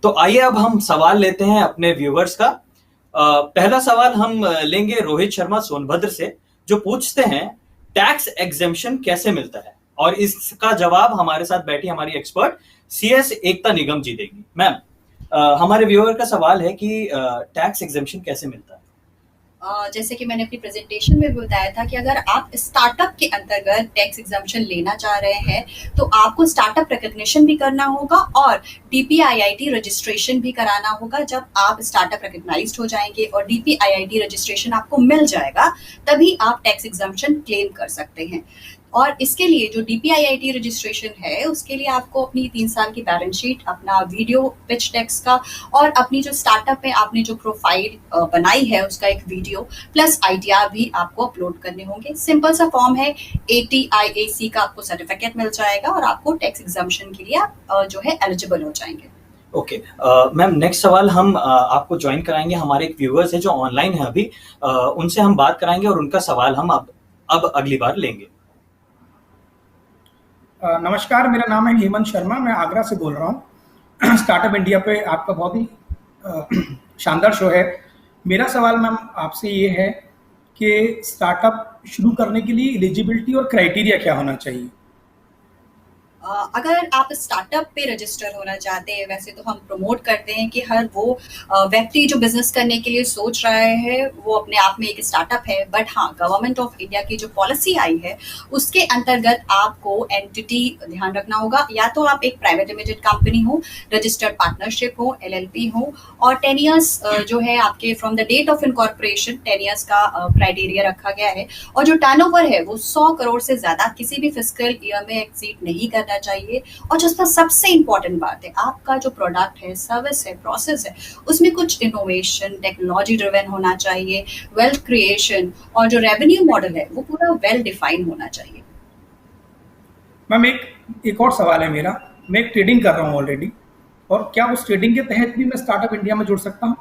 तो आइए अब हम सवाल लेते हैं अपने व्यूवर्स का। पहला सवाल हम लेंगे रोहित शर्मा सोनभद्र से, जो पूछते हैं टैक्स एग्जेम्पशन कैसे मिलता है, और इसका जवाब हमारे साथ बैठी हमारी एक्सपर्ट CS एकता निगम जी देगी। मैम, हमारे व्यूअर का सवाल है कि टैक्स एग्जेम्पशन कैसे मिलता है। जैसे कि मैंने अपनी प्रेजेंटेशन में बताया था कि अगर आप स्टार्टअप के अंतर्गत टैक्स एग्जाम्पशन लेना चाह रहे हैं तो आपको स्टार्टअप रिकग्निशन भी करना होगा और DPIIT रजिस्ट्रेशन भी कराना होगा। जब आप स्टार्टअप रिकग्नाइज्ड हो जाएंगे और DPIIT रजिस्ट्रेशन आपको मिल जाएगा तभी आप टैक्स एग्जाम्पशन क्लेम कर सकते हैं। और इसके लिए जो DPIIT रजिस्ट्रेशन है उसके लिए आपको अपनी 3 साल की बैलेंस शीट, अपना वीडियो पिच टैक्स का और अपनी जो स्टार्टअप में आपने जो प्रोफाइल बनाई है उसका एक वीडियो प्लस ITR भी आपको अपलोड करने होंगे। सिंपल सा फॉर्म है, ATIAC का आपको सर्टिफिकेट मिल जाएगा और आपको टैक्स एग्जाम्पशन के लिए आप जो है एलिजिबल हो जाएंगे। ओके मैम, नेक्स्ट सवाल हम आपको ज्वाइन कराएंगे। हमारे एक व्यूअर्स है जो ऑनलाइन है अभी, उनसे हम बात कराएंगे और उनका सवाल हम अब अगली बार लेंगे। नमस्कार, मेरा नाम है हेमंत शर्मा, मैं आगरा से बोल रहा हूँ। स्टार्टअप इंडिया पे आपका बहुत ही शानदार शो है। मेरा सवाल मैम आपसे ये है कि स्टार्टअप शुरू करने के लिए एलिजिबिलिटी और क्राइटेरिया क्या होना चाहिए? अगर आप स्टार्टअप पे रजिस्टर होना चाहते हैं, वैसे तो हम प्रमोट करते हैं कि हर वो व्यक्ति जो बिजनेस करने के लिए सोच रहा है वो अपने आप में एक स्टार्टअप है। बट हाँ, गवर्नमेंट ऑफ इंडिया की जो पॉलिसी आई है उसके अंतर्गत आपको एंटिटी ध्यान रखना होगा। या तो आप एक प्राइवेट लिमिटेड कंपनी हो, रजिस्टर्ड पार्टनरशिप हो, LLP हो, और 10 ईयर्स जो है आपके from the date of incorporation 10 years का क्राइटेरिया रखा गया है। और जो टर्नओवर है वो 100 करोड़ से ज्यादा किसी भी फिस्कल ईयर में एक्सीड नहीं करना चाहिए। और जिसमें सबसे इंपॉर्टेंट बात है, आपका जो प्रोडक्ट है, सर्विस है, प्रोसेस है, उसमें कुछ इनोवेशन, टेक्नोलॉजी ड्रिवन होना चाहिए, वेल्थ क्रिएशन, और जो रेवेन्यू मॉडल है वो पूरा वेल डिफाइन होना चाहिए। मैम एक और सवाल है मेरा। मैं एक ट्रेडिंग कर रहा हूँ ऑलरेडी, और क्या उस ट्रेडिंग के तहत भी मैं स्टार्टअप इंडिया में जुड़ सकता हूँ?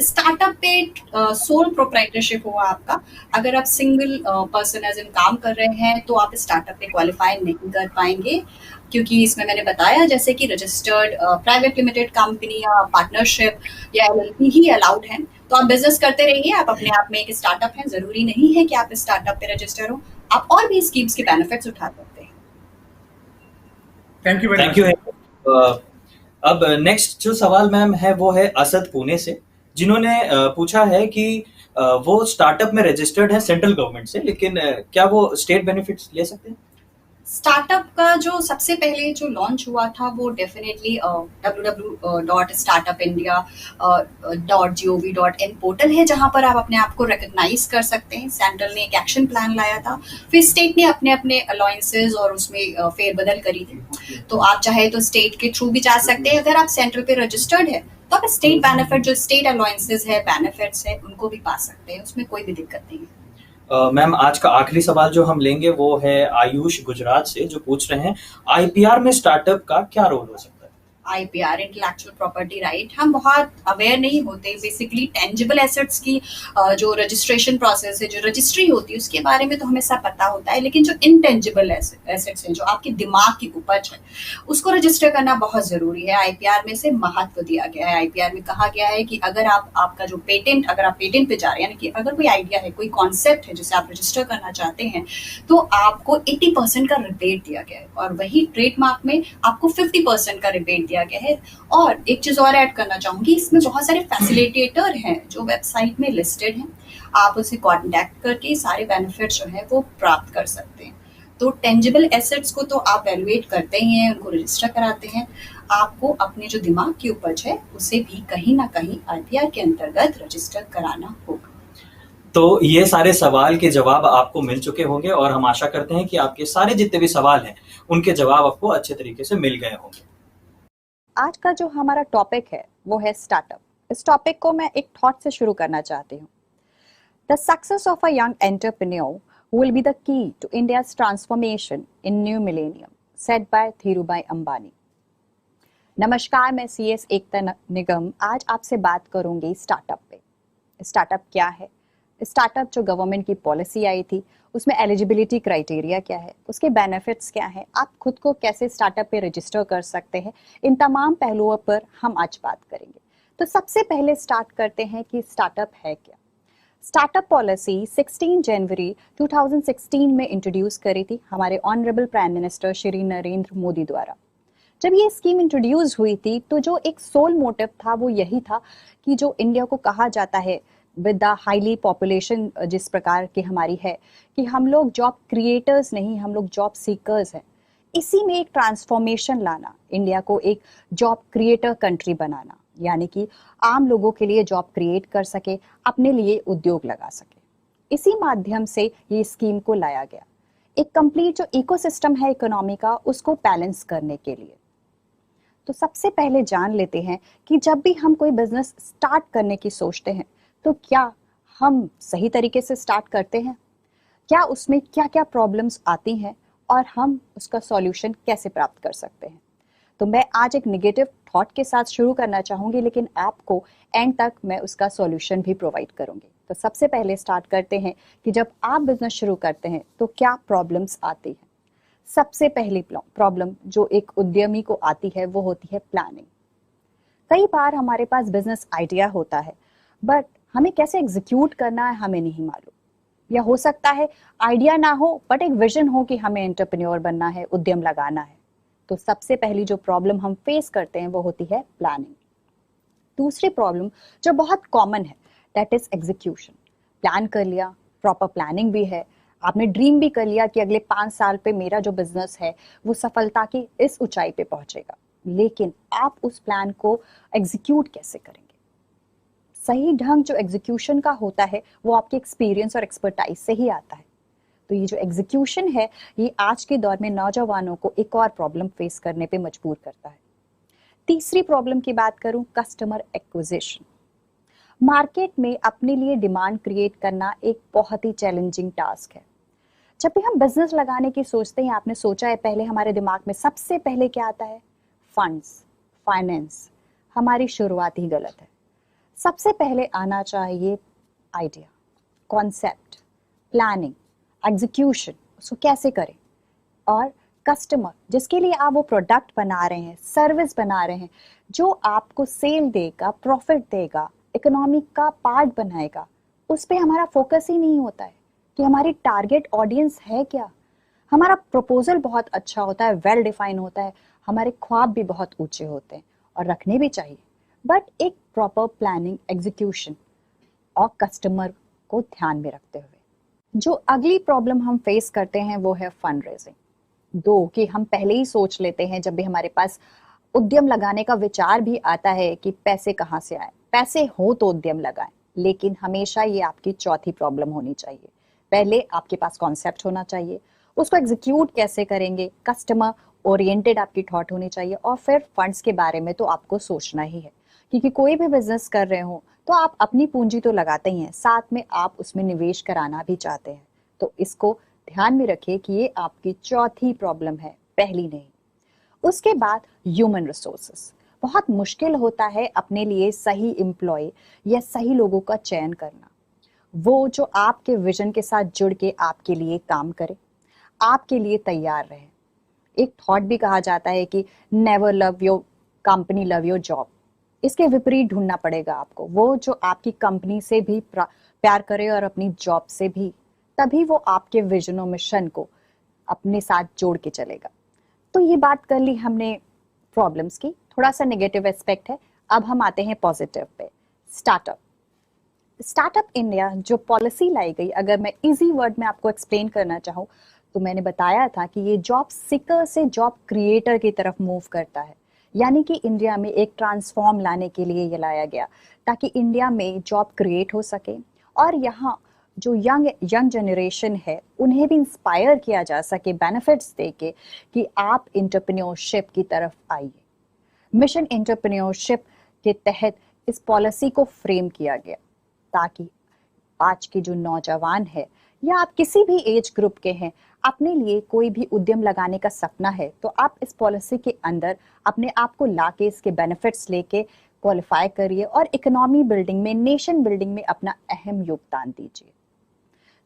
स्टार्टअप पे सोल प्रोप्राइटरशिप हुआ आपका। अगर आप सिंगल पर्सन एज इन काम कर रहे हैं तो आप स्टार्टअप पे क्वालिफाई नहीं कर पाएंगे, क्योंकि इसमें मैंने बताया जैसे कि रजिस्टर्ड प्राइवेट लिमिटेड कंपनी या पार्टनरशिप या LLP ही अलाउड है। तो आप बिजनेस करते रहिए, आप अपने आप में एक स्टार्टअप हैं, जरूरी नहीं है कि आप स्टार्टअप पे रजिस्टर हो। आप और भी स्कीम्स के बेनिफिट्स उठा सकते हैं। Thank you very thank you. अब नेक्स्ट जो सवाल मैम है वो है असद पुणे से, जिन्होंने पूछा है कि वो स्टार्टअप में रजिस्टर्ड है सेंट्रल गवर्नमेंट से, लेकिन क्या वो स्टेट बेनिफिट्स ले सकते हैं? स्टार्टअप का जो सबसे पहले जो लॉन्च हुआ था वो डेफिनेटली www.startupindia.gov.in पोर्टल है, जहां पर आप अपने आप को रिकॉग्नाइज कर सकते हैं। सेंट्रल ने एक एक्शन प्लान लाया था, फिर स्टेट ने अपने अपने अलाउंसेस और उसमें फेरबदल करी थी। तो आप चाहे तो स्टेट के थ्रू भी जा सकते हैं। अगर आप सेंट्रल पे रजिस्टर्ड है तो आप स्टेट बेनिफिट, जो स्टेट अलाउंसेस है, बेनिफिट्स है, उनको भी पा सकते हैं। उसमें कोई भी दिक्कत नहीं है। मैम, आज का आखिरी सवाल जो हम लेंगे वो है आयुष गुजरात से, जो पूछ रहे हैं IPR में स्टार्टअप का क्या रोल हो सकता है? IPR, इंटेलेक्चुअल प्रॉपर्टी राइट, हम बहुत अवेयर नहीं होते। बेसिकली टेंजिबल एसेट्स की जो रजिस्ट्रेशन प्रोसेस है, जो रजिस्ट्री होती है, उसके बारे में तो हमें सब पता होता है, लेकिन जो इनटेंजिबल एसेट्स हैं, जो आपके दिमाग की उपज है, उसको रजिस्टर करना बहुत जरूरी है। IPR में से महत्व दिया गया है। IPR में कहा गया है कि अगर आपका जो पेटेंट, अगर आप पेटेंट पे जा रहे हैं, यानी कि अगर कोई आइडिया है, कोई कॉन्सेप्ट है जिसे आप रजिस्टर करना चाहते हैं, तो आपको 80% का रिबेट दिया गया है, और वही ट्रेडमार्क में आपको 50% का रिबेट दिया गया है। और एक चीज और ऐड करना चाहूंगी, इसमें बहुत सारे फैसिलिटेटर हैं जो वेबसाइट में लिस्टेड हैं। आप उसे कॉन्टैक्ट करके सारे बेनिफिट जो है वो प्राप्त कर सकते हैं। तो टेंजिबल एसेट्स को तो आप वैल्यूएट करते ही हैं, उनको रजिस्टर कराते हैं। आपको अपने जो दिमाग की उपज है उसे भी कहीं ना कहीं IPR के अंतर्गत रजिस्टर कराना होगा। तो ये सारे सवाल के जवाब आपको मिल चुके होंगे, और हम आशा करते हैं कि आपके सारे जितने भी सवाल हैं उनके जवाब आपको अच्छे तरीके से मिल गए होंगे। आज का जो हमारा टॉपिक है वो है स्टार्टअप। इस टॉपिक को मैं एक थॉट से शुरू करना चाहती हूँ। The success of a young entrepreneur will be the key to India's transformation in new millennium, said by Dhirubhai Ambani. नमस्कार, मैं CS एकता निगम आज आपसे बात करूंगी स्टार्टअप पे। स्टार्टअप क्या है? स्टार्टअप जो गवर्नमेंट की पॉलिसी आई थी उसमें एलिजिबिलिटी क्राइटेरिया क्या है, उसके बेनिफिट्स क्या हैं, आप खुद को कैसे स्टार्टअप पे रजिस्टर कर सकते हैं, इन तमाम पहलुओं पर हम आज बात करेंगे। तो सबसे पहले स्टार्ट करते हैं कि स्टार्टअप है क्या। स्टार्टअप पॉलिसी 16 जनवरी 2016 में इंट्रोड्यूस करी थी हमारे honourable prime minister Shri Narendra Modi द्वारा। जब ये स्कीम इंट्रोड्यूस हुई थी तो जो एक सोल मोटिव था वो यही था कि जो इंडिया को कहा जाता है विद द हाईली पॉपुलेशन जिस प्रकार की हमारी है, कि हम लोग जॉब क्रिएटर्स नहीं, हम लोग जॉब सीकर्स हैं। इसी में एक ट्रांसफॉर्मेशन लाना, इंडिया को एक जॉब क्रिएटर कंट्री बनाना, यानी कि आम लोगों के लिए जॉब क्रिएट कर सके, अपने लिए उद्योग लगा सके। इसी माध्यम से ये स्कीम को लाया गया, एक कंप्लीट जो इकोसिस्टम है इकोनॉमी का उसको बैलेंस करने के लिए। तो सबसे पहले जान लेते हैं कि जब भी हम कोई बिजनेस स्टार्ट करने की सोचते हैं तो क्या हम सही तरीके से स्टार्ट करते हैं, क्या उसमें क्या क्या प्रॉब्लम्स आती हैं और हम उसका सॉल्यूशन कैसे प्राप्त कर सकते हैं। तो मैं आज एक नेगेटिव थॉट के साथ शुरू करना चाहूंगी, लेकिन आपको एंड तक मैं उसका सॉल्यूशन भी प्रोवाइड करूंगी। तो सबसे पहले स्टार्ट करते हैं कि जब आप बिजनेस शुरू करते हैं तो क्या प्रॉब्लम्स आती हैं। सबसे पहली प्रॉब्लम जो एक उद्यमी को आती है वो होती है प्लानिंग। कई बार हमारे पास बिजनेस आइडिया होता है बट हमें कैसे एग्जीक्यूट करना है हमें नहीं मालूम, या हो सकता है आइडिया ना हो बट एक विजन हो कि हमें एंटरप्रेन्योर बनना है, उद्यम लगाना है। तो सबसे पहली जो प्रॉब्लम हम फेस करते हैं वो होती है प्लानिंग। दूसरी प्रॉब्लम जो बहुत कॉमन है दैट इज एग्जीक्यूशन। प्लान कर लिया, प्रॉपर प्लानिंग भी है, आपने ड्रीम भी कर लिया कि अगले 5 साल पे मेरा जो बिजनेस है वो सफलता की इस ऊंचाई पे पहुंचेगा, लेकिन आप उस प्लान को एग्जीक्यूट कैसे करेंगे। सही ढंग जो एग्जीक्यूशन का होता है वो आपके एक्सपीरियंस और एक्सपर्टाइज से ही आता है। तो ये जो एग्जीक्यूशन है ये आज के दौर में नौजवानों को एक और प्रॉब्लम फेस करने पे मजबूर करता है। तीसरी प्रॉब्लम की बात करूं, कस्टमर एक्विजिशन। मार्केट में अपने लिए डिमांड क्रिएट करना एक बहुत ही चैलेंजिंग टास्क है। जब भी हम बिजनेस लगाने की सोचते हैं, आपने सोचा है पहले हमारे दिमाग में सबसे पहले क्या आता है, फंड्स, फाइनेंस। हमारी शुरुआत ही गलत है। सबसे पहले आना चाहिए आइडिया, कॉन्सेप्ट, प्लानिंग, एग्जीक्यूशन, उसको कैसे करें, और कस्टमर जिसके लिए आप वो प्रोडक्ट बना रहे हैं, सर्विस बना रहे हैं, जो आपको सेल देगा, प्रॉफिट देगा, इकोनॉमी का पार्ट बनाएगा, उस पे हमारा फोकस ही नहीं होता है कि हमारी टारगेट ऑडियंस है क्या। हमारा प्रपोजल बहुत अच्छा होता है, वेल डिफाइन होता है, हमारे ख्वाब भी बहुत ऊंचे होते हैं और रखने भी चाहिए, बट एक प्रॉपर प्लानिंग, एग्जीक्यूशन और कस्टमर को ध्यान में रखते हुए। जो अगली प्रॉब्लम हम फेस करते हैं वो है फंड रेजिंग। दो कि हम पहले ही सोच लेते हैं जब भी हमारे पास उद्यम लगाने का विचार भी आता है कि पैसे कहाँ से आए, पैसे हो तो उद्यम लगाएं, लेकिन हमेशा ये आपकी चौथी प्रॉब्लम होनी चाहिए। पहले आपके पास कॉन्सेप्ट होना चाहिए, उसको एग्जीक्यूट कैसे करेंगे, कस्टमर ओरिएंटेड आपकी थॉट होनी चाहिए, और फिर फंड्स के बारे में तो आपको सोचना ही है, क्योंकि कोई भी बिजनेस कर रहे हो तो आप अपनी पूंजी तो लगाते ही हैं, साथ में आप उसमें निवेश कराना भी चाहते हैं। तो इसको ध्यान में रखिए कि ये आपकी चौथी प्रॉब्लम है, पहली नहीं। उसके बाद ह्यूमन रिसोर्सेस। बहुत मुश्किल होता है अपने लिए सही एम्प्लॉय या सही लोगों का चयन करना, वो जो आपके विजन के साथ जुड़ के आपके लिए काम करे, आपके लिए तैयार रहे। एक थॉट भी कहा जाता है कि never love your company, love your job. इसके विपरीत ढूंढना पड़ेगा आपको, वो जो आपकी कंपनी से भी प्यार करे और अपनी जॉब से भी, तभी वो आपके विजन और मिशन को अपने साथ जोड़ के चलेगा। तो ये बात कर ली हमने प्रॉब्लम्स की, थोड़ा सा नेगेटिव एस्पेक्ट है। अब हम आते हैं पॉजिटिव पे। स्टार्टअप इंडिया जो पॉलिसी लाई गई, अगर मैं इजी वर्ड में आपको एक्सप्लेन करना चाहूँ तो मैंने बताया था कि ये जॉब सीकर से जॉब क्रिएटर की तरफ मूव करता है, यानी कि इंडिया में एक ट्रांसफॉर्म लाने के लिए ये लाया गया ताकि इंडिया में जॉब क्रिएट हो सके और यहाँ जो यंग जनरेशन है उन्हें भी इंस्पायर किया जा सके बेनिफिट्स देके कि आप एंटरप्रेन्योरशिप की तरफ आइए। मिशन एंटरप्रेन्योरशिप के तहत इस पॉलिसी को फ्रेम किया गया ताकि आज के जो नौजवान है या आप किसी भी एज ग्रुप के हैं, अपने लिए कोई भी उद्यम लगाने का सपना है तो आप इस पॉलिसी के अंदर अपने आप को लाके इसके बेनिफिट्स लेके क्वालिफाई करिए और इकोनॉमी बिल्डिंग में, नेशन बिल्डिंग में अपना अहम योगदान दीजिए।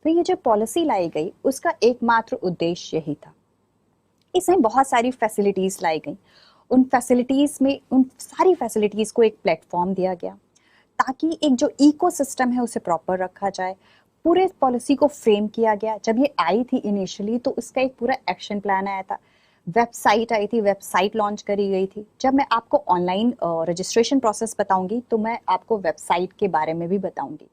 तो ये जो पॉलिसी लाई गई उसका एकमात्र उद्देश्य यही था। इसमें बहुत सारी फैसिलिटीज लाई गई। उन सारी फैसिलिटीज को एक प्लेटफॉर्म दिया गया ताकि एक जो इकोसिस्टम है उसे प्रॉपर रखा जाए। पूरे पॉलिसी को फ्रेम किया गया। जब ये आई थी इनिशियली तो उसका एक पूरा एक्शन प्लान आया था, वेबसाइट आई थी, वेबसाइट लॉन्च करी गई थी। जब मैं आपको ऑनलाइन रजिस्ट्रेशन प्रोसेस बताऊंगी तो मैं आपको वेबसाइट के बारे में भी बताऊंगी।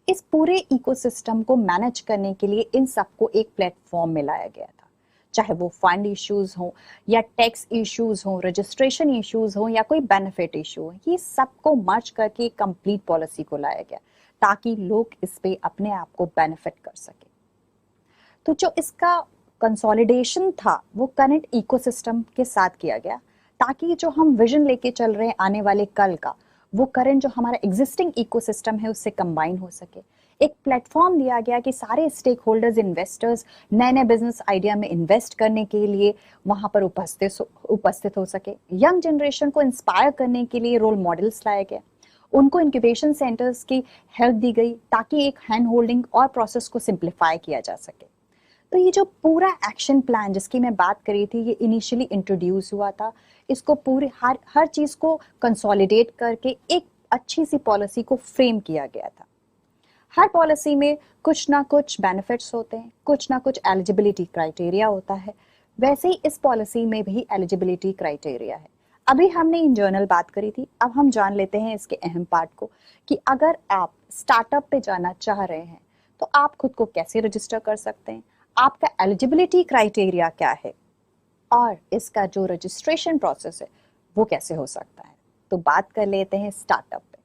इस पूरे इकोसिस्टम को मैनेज करने के लिए इन सबको एक प्लेटफॉर्म में लाया गया था, चाहे वो फंड इश्यूज हो या टैक्स इश्यूज हो, रजिस्ट्रेशन इश्यूज हो या कोई बेनिफिट इशू हो, ये सबको मर्ज करके कंप्लीट पॉलिसी को लाया गया ताकि लोग इस पे अपने आप को बेनिफिट कर सके। तो जो इसका कंसोलिडेशन था वो करंट इकोसिस्टम के साथ किया गया ताकि जो हम विजन लेके चल रहे हैं आने वाले कल का, वो करंट जो हमारा एग्जिस्टिंग इकोसिस्टम है उससे कंबाइन हो सके। एक प्लेटफॉर्म दिया गया कि सारे स्टेक होल्डर्स, इन्वेस्टर्स नए नए बिजनेस आइडिया में इन्वेस्ट करने के लिए वहां पर उपस्थित हो सके। यंग जनरेशन को इंस्पायर करने के लिए रोल मॉडल्स लाए गए, उनको इंक्यूबेशन सेंटर्स की हेल्प दी गई ताकि एक हैंड होल्डिंग और प्रोसेस को सिंप्लीफाई किया जा सके। तो ये जो पूरा एक्शन प्लान जिसकी मैं बात करी थी, ये इनिशियली इंट्रोड्यूस हुआ था। इसको पूरी हर चीज को कंसोलिडेट करके एक अच्छी सी पॉलिसी को फ्रेम किया गया था। हर पॉलिसी में कुछ ना कुछ बेनिफिट्स होते हैं, कुछ ना कुछ एलिजिबिलिटी क्राइटेरिया होता है। वैसे ही इस पॉलिसी में भी एलिजिबिलिटी क्राइटेरिया है। अभी हमने इन जर्नल बात करी थी, अब हम जान लेते हैं इसके अहम पार्ट को कि अगर आप स्टार्टअप पे जाना चाह रहे हैं तो आप खुद को कैसे रजिस्टर कर सकते हैं, आपका एलिजिबिलिटी क्राइटेरिया क्या है और इसका जो रजिस्ट्रेशन प्रोसेस है वो कैसे हो सकता है। तो बात कर लेते हैं स्टार्टअप पे।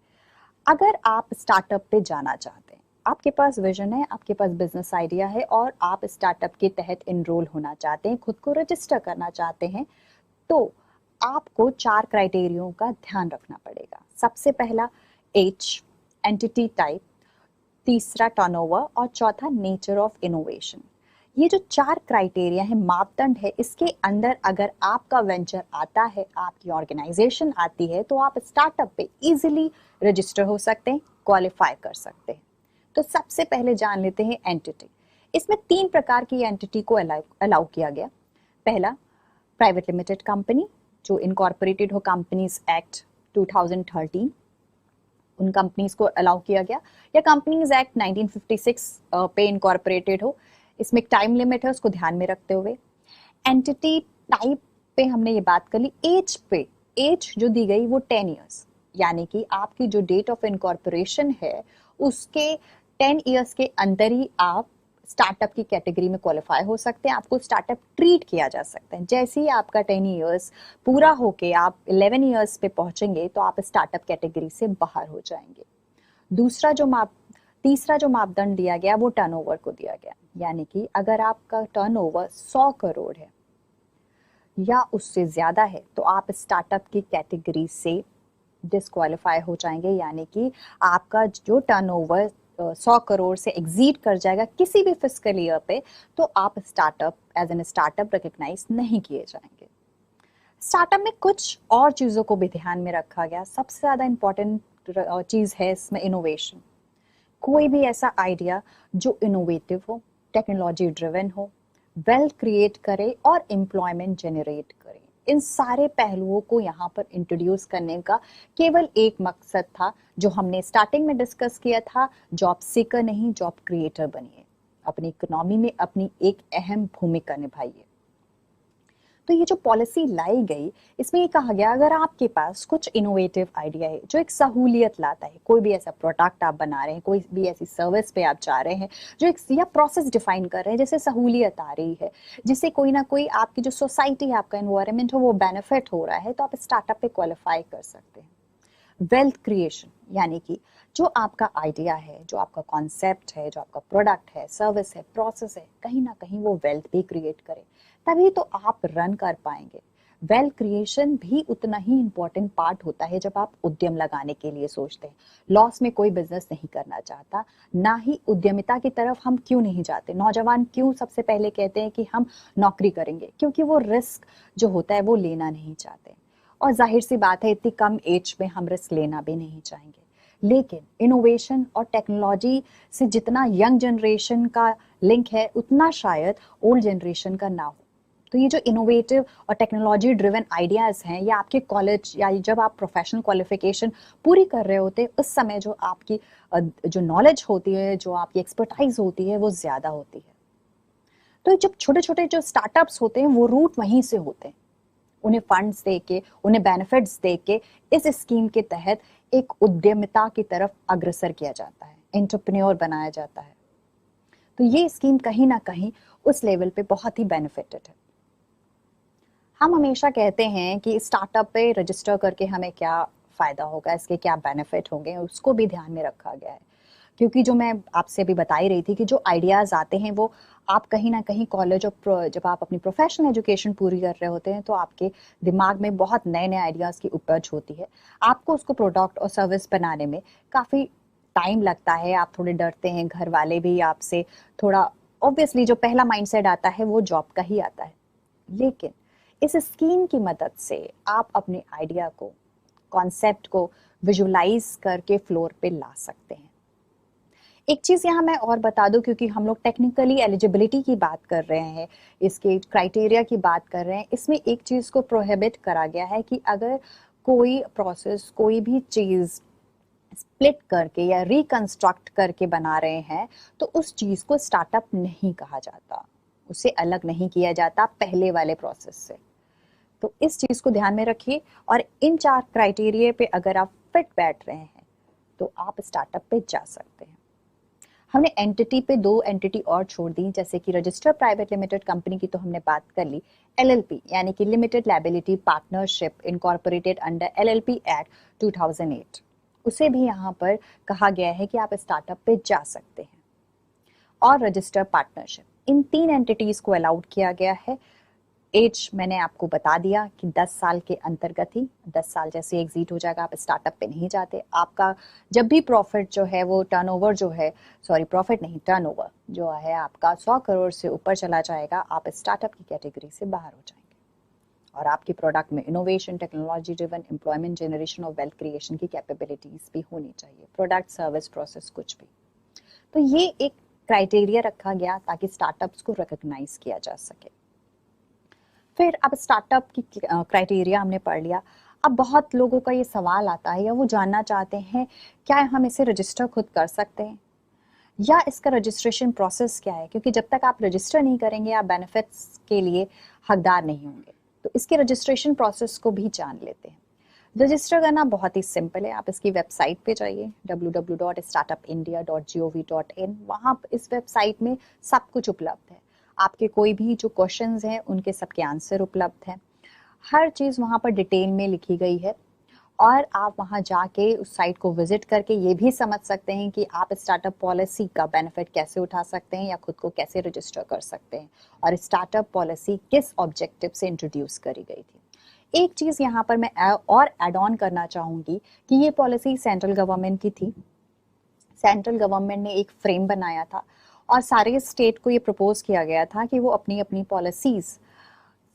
अगर आप स्टार्टअप पे जाना चाहते हैं, आपके पास विजन है, आपके पास बिजनेस आइडिया है और आप स्टार्टअप के तहत इनरोल होना चाहते हैं, खुद को रजिस्टर करना चाहते हैं, तो आपको 4 क्राइटेरियों का ध्यान रखना पड़ेगा। सबसे पहला एज, एंटिटी टाइप, तीसरा टर्नओवर और चौथा नेचर ऑफ इनोवेशन। ये जो 4 क्राइटेरिया है, मापदंड है, इसके अंदर अगर आपका वेंचर आता है, आपकी ऑर्गेनाइजेशन आती है, तो आप स्टार्टअप पे इजीली रजिस्टर हो सकते हैं, क्वालिफाई कर सकते हैं। तो सबसे पहले जान लेते हैं एंटिटी। इसमें 3 प्रकार की एंटिटी को अलाउ किया गया। पहला, प्राइवेट लिमिटेड कंपनी जो इनकॉर्पोरेटेड हो, कंपनीज एक्ट 2013 उन कंपनीज को अलाउ किया गया, या कंपनीज एक्ट 1956 पे इनकॉर्पोरेटेड हो। इसमें टाइम लिमिट है, उसको ध्यान में रखते हुए। एंटिटी टाइप पे हमने ये बात कर ली। एज पे, एज जो दी गई वो 10 इयर्स, यानी कि आपकी जो डेट ऑफ इनकॉर्पोरेशन है उसके 10 इयर्स के अंदर ही आप स्टार्टअप की कैटेगरी में क्वालिफाई हो सकते हैं, आपको स्टार्टअप ट्रीट किया जा सकता है। जैसे ही आपका 10 इयर्स पूरा होके आप 11 इयर्स पे पहुंचेंगे तो आप स्टार्टअप कैटेगरी से बाहर हो जाएंगे। तीसरा जो मापदंड दिया गया वो टर्नओवर को दिया गया, यानी कि अगर आपका टर्नओवर 100 करोड़ है या उससे ज्यादा है तो आप स्टार्टअप की कैटेगरी से डिस्क्वालीफाई हो जाएंगे, यानी कि आपका जो टर्नओवर 100 करोड़ से एग्जीड कर जाएगा किसी भी फिस्कल ईयर पे, तो आप startup as an startup recognise नहीं किए जाएंगे। स्टार्टअप में कुछ और चीजों को भी ध्यान में रखा गया। सबसे ज्यादा इंपॉर्टेंट चीज है इसमें इनोवेशन। कोई भी ऐसा आइडिया जो इनोवेटिव हो, टेक्नोलॉजी ड्रिवन हो, वेल्थ क्रिएट करे और एम्प्लॉयमेंट जनरेट करे, इन सारे पहलुओं को यहाँ पर इंट्रोड्यूस करने का केवल एक मकसद था जो हमने स्टार्टिंग में डिस्कस किया था, जॉब सीकर नहीं जॉब क्रिएटर बनिए, अपनी इकोनॉमी में अपनी एक अहम भूमिका निभाइए। तो ये जो पॉलिसी लाई गई इसमें ये कहा गया अगर आपके पास कुछ इनोवेटिव आइडिया है जो एक सहूलियत लाता है, कोई भी ऐसा प्रोडक्ट आप बना रहे हैं, कोई भी ऐसी सर्विस पे आप जा रहे हैं जो एक या प्रोसेस डिफाइन कर रहे हैं जैसे सहूलियत आ रही है, जिससे कोई ना कोई आपकी जो सोसाइटी है, आपका एनवायरनमेंट हो वो बेनिफिट हो रहा है, तो आप स्टार्टअप पे क्वालिफाई कर सकते हैं। वेल्थ क्रिएशन, यानी कि जो आपका आइडिया है, जो आपका कॉन्सेप्ट है, जो आपका प्रोडक्ट है, सर्विस है, प्रोसेस है, कहीं ना कहीं वो वेल्थ भी क्रिएट करे, तभी तो आप रन कर पाएंगे। वेल्थ क्रिएशन भी उतना ही इंपॉर्टेंट पार्ट होता है जब आप उद्यम लगाने के लिए सोचते हैं। लॉस में कोई बिजनेस नहीं करना चाहता, ना ही उद्यमिता की तरफ हम क्यों नहीं जाते। नौजवान क्यों सबसे पहले कहते हैं कि हम नौकरी करेंगे, क्योंकि वो रिस्क जो होता है वो लेना नहीं चाहते, और जाहिर सी बात है इतनी कम एज में हम रिस्क लेना भी नहीं चाहेंगे। लेकिन इनोवेशन और टेक्नोलॉजी से जितना यंग जनरेशन का लिंक है उतना शायद ओल्ड जनरेशन का ना हो। तो ये जो इनोवेटिव और टेक्नोलॉजी ड्रिवन आइडियाज़ हैं, या आपके कॉलेज या जब आप प्रोफेशनल क्वालिफिकेशन पूरी कर रहे होते हैं उस समय जो आपकी जो नॉलेज होती है, जो आपकी एक्सपर्टाइज होती है, वो ज़्यादा होती है। तो जब छोटे छोटे जो स्टार्टअप्स होते हैं वो रूट वहीं से होते हैं, उन्हें फंड्स दे के, उन्हें बेनिफिट्स दे के इस स्कीम के तहत एक उद्यमिता की तरफ अग्रसर किया जाता है, एंटरप्रेन्योर बनाया जाता है। तो ये स्कीम कहीं ना कहीं उस लेवल पे बहुत ही बेनिफिटेड है। हम हमेशा कहते हैं कि स्टार्टअप पे रजिस्टर करके हमें क्या फ़ायदा होगा, इसके क्या बेनिफिट होंगे, उसको भी ध्यान में रखा गया है। क्योंकि जो मैं आपसे अभी बता ही रही थी कि जो आइडियाज़ आते हैं वो आप कहीं ना कहीं कॉलेज और जब आप अपनी प्रोफेशनल एजुकेशन पूरी कर रहे होते हैं तो आपके दिमाग में बहुत नए नए आइडियाज़ की उपज होती है। आपको उसको प्रोडक्ट और सर्विस बनाने में काफ़ी टाइम लगता है, आप थोड़े डरते हैं, घर वाले भी आपसे थोड़ा, ऑब्वियसली जो पहला माइंडसेट आता है वो जॉब का ही आता है। लेकिन इस स्कीम की मदद से आप अपने आइडिया को, कॉन्सेप्ट को विजुलाइज करके फ्लोर पे ला सकते हैं। एक चीज़ यहाँ मैं और बता दूं, क्योंकि हम लोग टेक्निकली एलिजिबिलिटी की बात कर रहे हैं, इसके क्राइटेरिया की बात कर रहे हैं, इसमें एक चीज़ को प्रोहिबिट करा गया है कि अगर कोई प्रोसेस, कोई भी चीज़ स्प्लिट करके या रिकंस्ट्रक्ट करके बना रहे हैं तो उस चीज़ को स्टार्टअप नहीं कहा जाता, उसे अलग नहीं किया जाता पहले वाले प्रोसेस से। तो इस चीज़ को ध्यान में रखिए, और इन 4 क्राइटेरिया पे अगर आप फिट बैठ रहे हैं तो आप स्टार्टअप पे जा सकते हैं। हमने एंटिटी पे 2 एंटिटी और छोड़ दी, जैसे कि रजिस्टर्ड प्राइवेट लिमिटेड कंपनी की तो हमने बात कर ली। एलएलपी यानी कि limited liability partnership incorporated under LLP act 2008, उसे भी यहाँ पर कहा गया है कि आप स्टार्टअप पे जा सकते हैं। और रजिस्टर्ड पार्टनरशिप, इन 3 एंटिटीज को अलाउड किया गया है। एज मैंने आपको बता दिया कि 10 साल के अंतर्गत ही, 10 साल जैसे एग्जिट हो जाएगा आप स्टार्टअप पे नहीं जाते। आपका जब भी प्रॉफिट जो है वो टर्नओवर जो है, सॉरी प्रॉफिट नहीं, टर्नओवर जो है आपका 100 करोड़ से ऊपर चला जाएगा, आप स्टार्टअप की कैटेगरी से बाहर हो जाएंगे। और आपके प्रोडक्ट में innovation, technology driven, employment generation और वेल्थ क्रिएशन की कैपेबिलिटीज भी होनी चाहिए, प्रोडक्ट, सर्विस, प्रोसेस, कुछ भी। तो ये एक क्राइटेरिया रखा गया ताकि स्टार्टअप्स को रिकॉग्नाइज किया जा सके। फिर अब स्टार्टअप की क्राइटेरिया हमने पढ़ लिया। अब बहुत लोगों का ये सवाल आता है या वो जानना चाहते हैं, क्या हम इसे रजिस्टर खुद कर सकते हैं या इसका रजिस्ट्रेशन प्रोसेस क्या है, क्योंकि जब तक आप रजिस्टर नहीं करेंगे आप बेनिफिट्स के लिए हकदार नहीं होंगे। तो इसके रजिस्ट्रेशन प्रोसेस को भी जान लेते हैं। रजिस्टर करना बहुत ही सिंपल है, आप इसकी वेबसाइट पे जाइए www.startupindia.gov.in। वहाँ इस वेबसाइट में सब कुछ उपलब्ध है, आपके कोई भी जो क्वेश्चंस हैं उनके सबके आंसर उपलब्ध हैं, हर चीज़ वहाँ पर डिटेल में लिखी गई है। और आप वहाँ जाके उस साइट को विजिट करके ये भी समझ सकते हैं कि आप स्टार्टअप पॉलिसी का बेनिफिट कैसे उठा सकते हैं या खुद को कैसे रजिस्टर कर सकते हैं, और स्टार्टअप पॉलिसी किस ऑब्जेक्टिव से इंट्रोड्यूस करी गई थी। एक चीज़ यहाँ पर मैं और एड ऑन करना चाहूँगी कि ये पॉलिसी सेंट्रल गवर्नमेंट की थी। सेंट्रल गवर्नमेंट ने एक फ्रेम बनाया था और सारे स्टेट को ये प्रपोज किया गया था कि वो अपनी अपनी पॉलिसीज़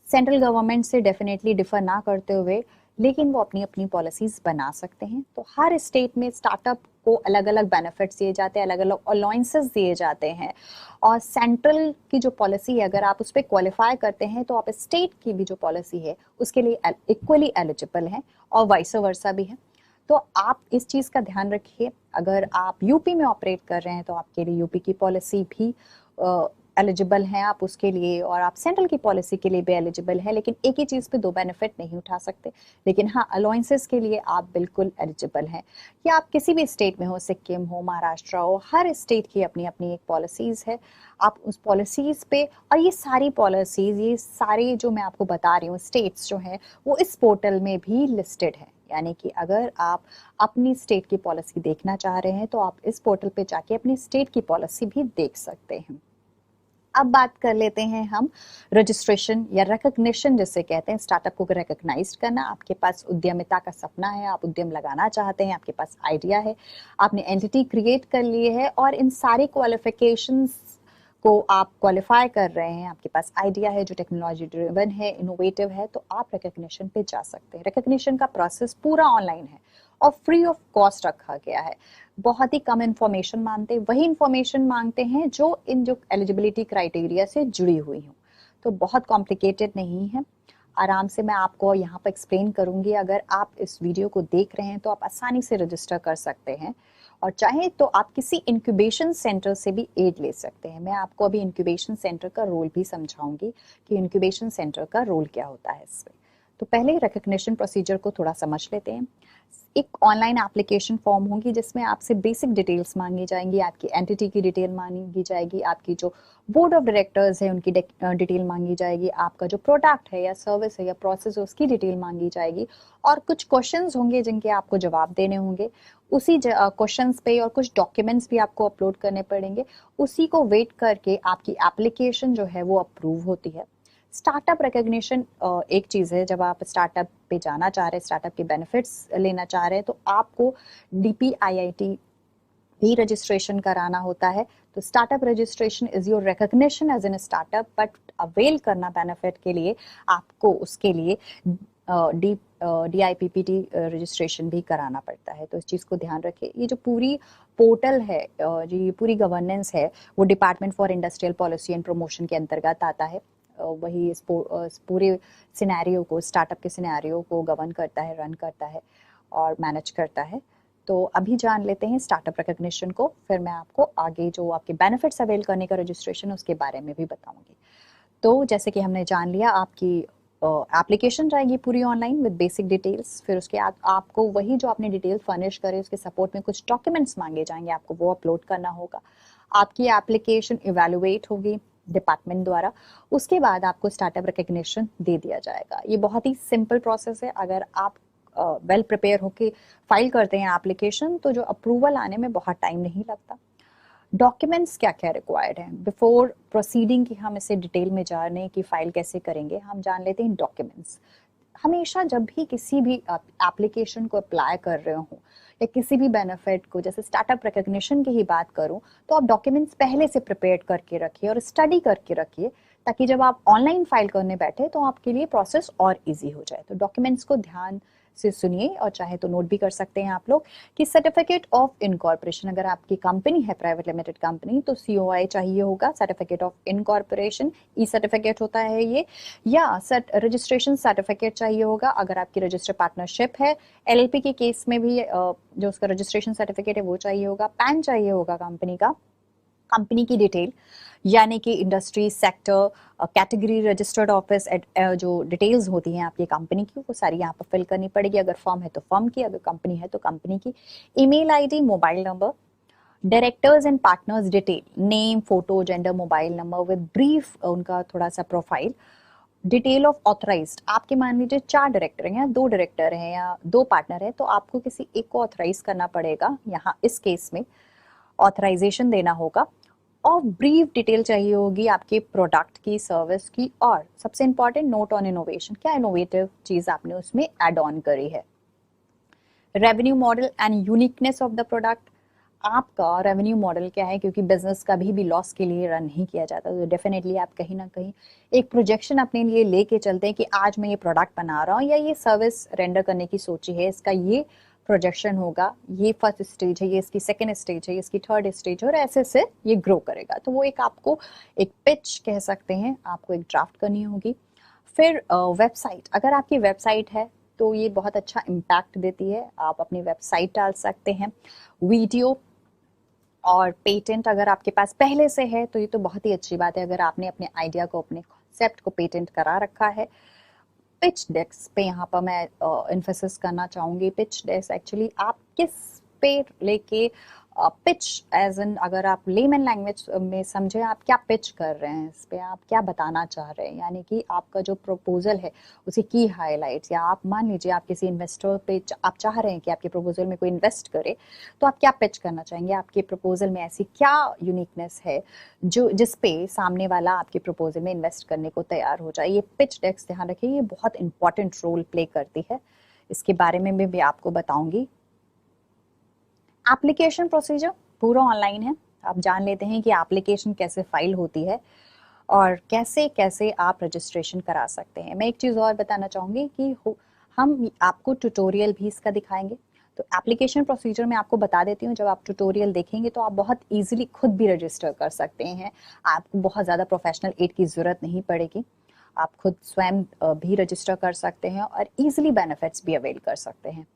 सेंट्रल गवर्नमेंट से डेफिनेटली डिफर ना करते हुए, लेकिन वो अपनी अपनी पॉलिसीज़ बना सकते हैं। तो हर स्टेट में स्टार्टअप को अलग अलग बेनिफिट्स दिए जाते हैं, अलग अलग अलाउंसेस दिए जाते हैं, और सेंट्रल की जो पॉलिसी है अगर आप उस पर क्वालिफाई करते हैं तो आप स्टेट की भी जो पॉलिसी है उसके लिए इक्वली एलिजिबल हैं, और वाइस वर्सा भी है। तो आप इस चीज़ का ध्यान रखिए, अगर आप यूपी में ऑपरेट कर रहे हैं तो आपके लिए यूपी की पॉलिसी भी एलिजिबल हैं आप उसके लिए, और आप सेंट्रल की पॉलिसी के लिए भी एलिजिबल है। लेकिन एक ही चीज़ पे 2 बेनिफिट नहीं उठा सकते, लेकिन हाँ अलाउंसेस के लिए आप बिल्कुल एलिजिबल हैं। या आप किसी भी स्टेट में हो, सिक्किम हो, महाराष्ट्र हो, हर स्टेट की अपनी अपनी एक पॉलिसीज़ है, आप उस पॉलिसीज़ पे, और ये सारी पॉलिसीज़, ये सारे जो मैं आपको बता रही हूँ स्टेट्स जो हैं वो इस पोर्टल में भी लिस्टेड है। यानी कि अगर आप अपनी स्टेट की पॉलिसी देखना चाह रहे हैं तो आप इस पोर्टल पे जाके अपनी स्टेट की पॉलिसी भी देख सकते हैं। अब बात कर लेते हैं हम रजिस्ट्रेशन या रिकॉग्निशन जिसे कहते हैं, स्टार्टअप को रिकॉग्नाइज करना। आपके पास उद्यमिता का सपना है, आप उद्यम लगाना चाहते हैं, आपके पास आइडिया है, आपने एंटिटी क्रिएट कर ली है और इन सारे क्वालिफिकेशंस को आप क्वालिफाई कर रहे हैं, आपके पास आइडिया है जो टेक्नोलॉजी ड्रिवन है, इनोवेटिव है, तो आप रिकॉग्निशन पे जा सकते हैं। रिकॉग्निशन का प्रोसेस पूरा ऑनलाइन है और फ्री ऑफ कॉस्ट रखा गया है। बहुत ही कम इंफॉर्मेशन मांगते, वही इंफॉर्मेशन मांगते हैं जो एलिजिबिलिटी क्राइटेरिया से जुड़ी हुई हो। तो बहुत कॉम्प्लिकेटेड नहीं है, आराम से मैं आपको यहाँ पर एक्सप्लेन करूंगी। अगर आप इस वीडियो को देख रहे हैं तो आप आसानी से रजिस्टर कर सकते हैं, और चाहे तो आप किसी इंक्यूबेशन सेंटर से भी एड ले सकते हैं। मैं आपको अभी इंक्यूबेशन सेंटर का रोल भी समझाऊंगी कि इंक्यूबेशन सेंटर का रोल क्या होता है इसमें। तो पहले रिकग्निशन प्रोसीजर को थोड़ा समझ लेते हैं। एक ऑनलाइन एप्लीकेशन फॉर्म होगी जिसमें आपसे बेसिक डिटेल्स मांगी जाएंगी, आपकी एंटिटी की डिटेल मांगी जाएगी, आपकी जो बोर्ड ऑफ डायरेक्टर्स है उनकी डिटेल मांगी जाएगी, आपका जो प्रोडक्ट है या सर्विस है या प्रोसेस है उसकी डिटेल मांगी जाएगी, और कुछ क्वेश्चंस होंगे जिनके आपको जवाब देने होंगे। उसी क्वेश्चंस पे और कुछ डॉक्यूमेंट्स भी आपको अपलोड करने पड़ेंगे। उसी को वेट करके आपकी एप्लीकेशन जो है वो अप्रूव होती है। स्टार्टअप रिकग्निशन एक चीज़ है, जब आप स्टार्टअप पे जाना चाह रहे हैं, स्टार्टअप के बेनिफिट्स लेना चाह रहे हैं, तो आपको DPIIT भी रजिस्ट्रेशन कराना होता है। तो startup registration is your recognition as an startup, but avail करना बेनिफिट के लिए आपको उसके लिए DIPPT रजिस्ट्रेशन भी कराना पड़ता है। तो इस चीज़ को ध्यान रखें। ये जो पूरी पोर्टल है, जो ये पूरी गवर्नेंस है, वो department for industrial policy and promotion के अंतर्गत आता है। वही इस पूरे सिनेरियो को, स्टार्टअप के सिनेरियो को गवर्न करता है, रन करता है और मैनेज करता है। तो अभी जान लेते हैं स्टार्टअप रिकग्निशन को, फिर मैं आपको आगे जो आपके बेनिफिट्स अवेल करने का रजिस्ट्रेशन उसके बारे में भी बताऊंगी। तो जैसे कि हमने जान लिया, आपकी एप्लीकेशन रहेगी पूरी ऑनलाइन विद बेसिक डिटेल्स। फिर उसके आपको वही जो आपने डिटेल फर्निश करे उसके सपोर्ट में कुछ डॉक्यूमेंट्स मांगे जाएंगे, आपको वो अपलोड करना होगा। आपकी एप्लीकेशन इवेलुएट होगी डिपार्टमेंट द्वारा, उसके बाद आपको स्टार्टअप रिकग्निशन दे दिया जाएगा। ये बहुत ही सिंपल प्रोसेस है। अगर आप वेल प्रिपेयर होके फाइल करते हैं एप्लीकेशन, तो जो अप्रूवल आने में बहुत टाइम नहीं लगता। डॉक्यूमेंट्स क्या क्या रिक्वायर्ड हैं बिफोर प्रोसीडिंग, कि हम इसे डिटेल में जाने की फाइल कैसे करेंगे, हम जान लेते हैं डॉक्यूमेंट्स। हमेशा जब भी किसी भी एप्लीकेशन को अप्लाई कर रहे हो या किसी भी बेनिफिट को, जैसे स्टार्टअप रिकग्निशन की ही बात करूं, तो आप डॉक्यूमेंट्स पहले से प्रिपेयर करके रखिए और स्टडी करके रखिए, ताकि जब आप ऑनलाइन फाइल करने बैठे तो आपके लिए प्रोसेस और इजी हो जाए। तो डॉक्यूमेंट्स को ध्यान से सुनिए, और चाहे तो नोट भी कर सकते हैं आप लोग कि सर्टिफिकेट ऑफ इनकॉर्पोरेशन, अगर आपकी कंपनी है प्राइवेट लिमिटेड कंपनी, तो COI चाहिए होगा, certificate of incorporation, E certificate होता है ये, या रजिस्ट्रेशन सर्टिफिकेट चाहिए होगा अगर आपकी रजिस्टर्ड पार्टनरशिप है। LLP के केस में भी जो उसका रजिस्ट्रेशन सर्टिफिकेट है वो चाहिए होगा। पैन चाहिए होगा कंपनी का, कंपनी की डिटेल यानी कि industry, sector, category, registered office, जो डिटेल्स होती हैं आपकी कंपनी की, वो सारी यहाँ पर फिल करनी पड़ेगी। अगर फर्म है तो फर्म की, अगर कंपनी है तो कंपनी की। Email ID, mobile number, directors and partners detail, name, photo, gender, mobile number with brief उनका थोड़ा सा प्रोफाइल, डिटेल ऑफ ऑथराइज्ड। आपके मान लीजिए 4 डायरेक्टर हैं या 2 डायरेक्टर हैं या 2 पार्टनर हैं, तो आपको किसी एक को ऑथराइज करना पड़ेगा। यहाँ इस केस में ऑथराइजेशन देना होगा। और ब्रीफ डिटेल चाहिए होगी आपके प्रोडक्ट की, सर्विस की, और सबसे इंपॉर्टेंट नोट ऑन इनोवेशन, क्या इनोवेटिव चीज आपने उसमें ऐड ऑन करी है। Revenue model and uniqueness of the product, आपका रेवेन्यू मॉडल क्या है, क्योंकि बिजनेस कभी भी लॉस के लिए रन नहीं किया जाता। तो डेफिनेटली आप कहीं ना कहीं एक प्रोजेक्शन अपने लिए लेके चलते हैं कि आज मैं ये प्रोडक्ट बना रहा हूँ या ये सर्विस रेंडर करने की सोची है, इसका ये प्रोजेक्शन होगा, ये फर्स्ट स्टेज है, ये इसकी सेकंड स्टेज है, ये इसकी थर्ड स्टेज है, और ऐसे से ये ग्रो करेगा। तो वो एक आपको एक पिच कह सकते हैं, आपको एक ड्राफ्ट करनी होगी। फिर वेबसाइट, अगर आपकी वेबसाइट है तो ये बहुत अच्छा इम्पैक्ट देती है, आप अपनी वेबसाइट डाल सकते हैं। वीडियो और पेटेंट अगर आपके पास पहले से है तो ये तो बहुत ही अच्छी बात है, अगर आपने अपने आइडिया को, अपने कॉन्सेप्ट को पेटेंट करा रखा है। पिच डेक्स पे यहाँ पर मैं एम्फेसिस करना चाहूँगी। पिच डेक्स एक्चुअली आप किस पे लेके पिच एज एन, अगर आप लेमन लैंग्वेज में समझे आप क्या पिच कर रहे हैं, इस पे आप क्या बताना चाह रहे हैं, यानी कि आपका जो प्रपोजल है उसे की हाईलाइट्स, या आप मान लीजिए आप किसी इन्वेस्टर पे आप चाह रहे हैं कि आपके प्रपोजल में कोई इन्वेस्ट करे, तो आप क्या पिच करना चाहेंगे, आपके प्रपोजल में ऐसी क्या यूनिकनेस है जो जिस पे सामने वाला आपके प्रपोजल में इन्वेस्ट करने को तैयार हो जाए। ये पिच डेक्स ध्यान रखिए, ये बहुत इंपॉर्टेंट रोल प्ले करती है, इसके बारे में भी आपको बताऊंगी। एप्लीकेशन प्रोसीजर पूरा ऑनलाइन है, आप जान लेते हैं कि एप्लीकेशन कैसे फाइल होती है और कैसे कैसे आप रजिस्ट्रेशन करा सकते हैं। मैं एक चीज़ और बताना चाहूँगी कि हम आपको ट्यूटोरियल भी इसका दिखाएंगे, तो एप्लीकेशन प्रोसीजर मैं आपको बता देती हूँ, जब आप ट्यूटोरियल देखेंगे तो आप बहुत इजीली खुद भी रजिस्टर कर सकते हैं। आपको बहुत ज़्यादा प्रोफेशनल एड की ज़रूरत नहीं पड़ेगी, आप खुद स्वयं भी रजिस्टर कर सकते हैं और इजीली बेनिफिट्स भी अवेल कर सकते हैं।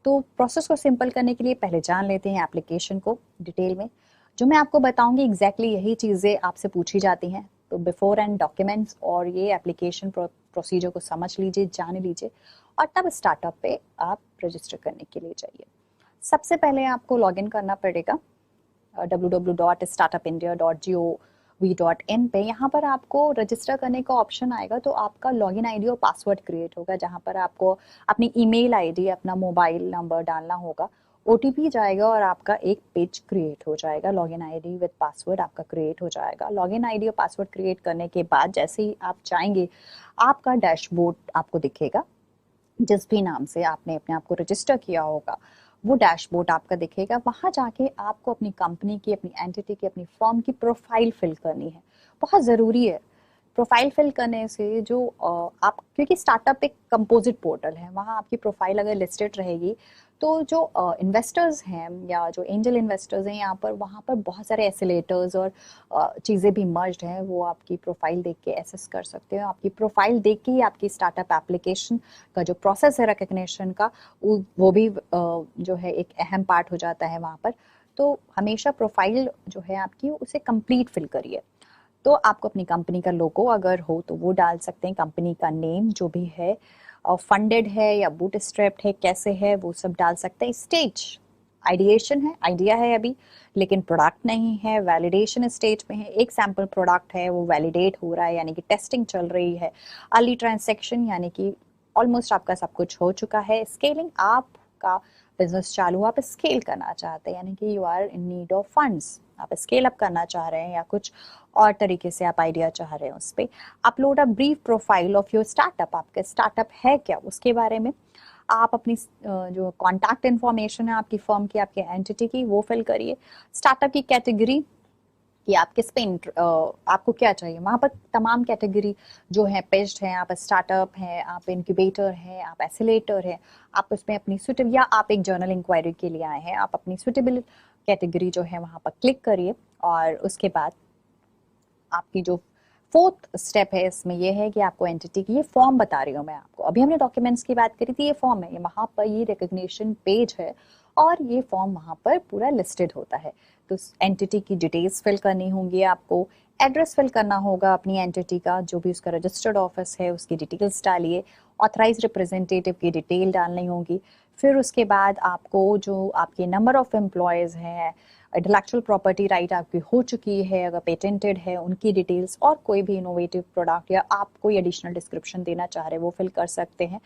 तो प्रोसेस को सिंपल करने के लिए पहले जान लेते हैं एप्लीकेशन को डिटेल में। जो मैं आपको बताऊंगी एग्जैक्टली यही चीज़ें आपसे पूछी जाती हैं, तो बिफोर एंड डॉक्यूमेंट्स और ये एप्लीकेशन प्रोसीजर को समझ लीजिए, जान लीजिए और तब स्टार्टअप पे आप रजिस्टर करने के लिए जाइए। सबसे पहले आपको लॉगिन करना पड़ेगा www.startupindia.gov.in पे। यहाँ पर आपको रजिस्टर करने का ऑप्शन आएगा, तो आपका लॉगिन आईडी और पासवर्ड क्रिएट होगा, जहाँ पर आपको अपनी ईमेल आईडी, अपना मोबाइल नंबर डालना होगा, ओटीपी जाएगा और आपका एक पेज क्रिएट हो जाएगा। लॉगिन आईडी विद पासवर्ड आपका क्रिएट हो जाएगा। लॉगिन आईडी और पासवर्ड क्रिएट करने के बाद जैसे ही आप जाएंगे, आपका डैशबोर्ड आपको दिखेगा। जिस भी नाम से आपने अपने आप को रजिस्टर किया होगा वो डैशबोर्ड आपका दिखेगा। वहाँ जाके आपको अपनी कंपनी की, अपनी एंटिटी की, अपनी फर्म की प्रोफाइल फिल करनी है। बहुत ज़रूरी है। प्रोफाइल फिल करने से जो आप, क्योंकि स्टार्टअप एक कंपोजिट पोर्टल है, वहाँ आपकी प्रोफाइल अगर लिस्टेड रहेगी तो जो इन्वेस्टर्स हैं या जो एंजल इन्वेस्टर्स हैं यहाँ पर, वहाँ पर बहुत सारे एसिलेटर्स और चीज़ें भी मर्ज्ड हैं, वो आपकी प्रोफाइल देख के एसेस कर सकते हो। आपकी प्रोफाइल देख के ही आपकी स्टार्टअप एप्लीकेशन का जो प्रोसेस है रिकग्निशन का, वो भी जो है एक अहम पार्ट हो जाता है वहाँ पर। तो हमेशा प्रोफाइल जो है आपकी, उसे कंप्लीट फिल करिए। तो आपको अपनी कंपनी का लोगो अगर हो तो वो डाल सकते हैं, कंपनी का नेम जो भी है, और फंडेड है या बूटस्ट्रैप्ड है, कैसे है, वो सब डाल सकते हैं। स्टेज आइडिएशन है, आइडिया है अभी, लेकिन प्रोडक्ट नहीं है, वैलिडेशन स्टेज में है। एक सैम्पल प्रोडक्ट है, वो वैलिडेट हो रहा है, यानी कि टेस्टिंग चल रही है। अर्ली ट्रांजैक्शन, यानी कि ऑलमोस्ट आपका सब कुछ हो चुका है। स्केलिंग, आपका बिजनेस चालू, आप स्केल करना चाहते हैं, यानी कि you are in need of funds, आप स्केल अप करना चाह रहे हैं या कुछ और तरीके से आप आइडिया चाह रहे हैं उस पर। Upload a brief profile of your startup, आपका स्टार्टअप है क्या उसके बारे में। आप अपनी जो कॉन्टैक्ट इन्फॉर्मेशन है आपकी फर्म की, आपके एंटिटी की, वो फिल करिए। स्टार्टअप की कैटेगरी कि आप किस पे आपको क्या चाहिए, वहाँ पर तमाम कैटेगरी जो है पेज्ड है। आप स्टार्टअप हैं, आप इनक्यूबेटर हैं, आप एसिलेटर हैं, आप उसमें अपनी सुटेबल, या आप एक जर्नल इंक्वायरी के लिए आए हैं, आप अपनी सुटेबल कैटेगरी जो है वहाँ पर क्लिक करिए। और उसके बाद आपकी जो फोर्थ स्टेप है इसमें ये है कि आपको एंटिटी की, ये फॉर्म बता रही हूँ मैं आपको, अभी हमने डॉक्यूमेंट्स की बात करी थी, ये फॉर्म है, ये वहाँ पर ये रिकग्निशन पेज है और ये फॉर्म वहाँ पर पूरा लिस्टेड होता है। तो एंटिटी की डिटेल्स फिल करनी होंगी आपको, एड्रेस फिल करना होगा अपनी एंटिटी का, जो भी उसका रजिस्टर्ड ऑफिस है उसकी डिटेल्स डालिए। ऑथराइज रिप्रेजेंटेटिव की डिटेल डालनी होगी। फिर उसके बाद आपको जो आपके नंबर ऑफ एम्प्लॉयज़ हैं, इंटेलेक्चुअल प्रॉपर्टी राइट आपकी हो चुकी है, अगर पेटेंटेड है उनकी डिटेल्स, और कोई भी इनोवेटिव प्रोडक्ट या आप कोई एडिशनल डिस्क्रिप्शन देना चाह रहे हैं वो फिल कर सकते हैं।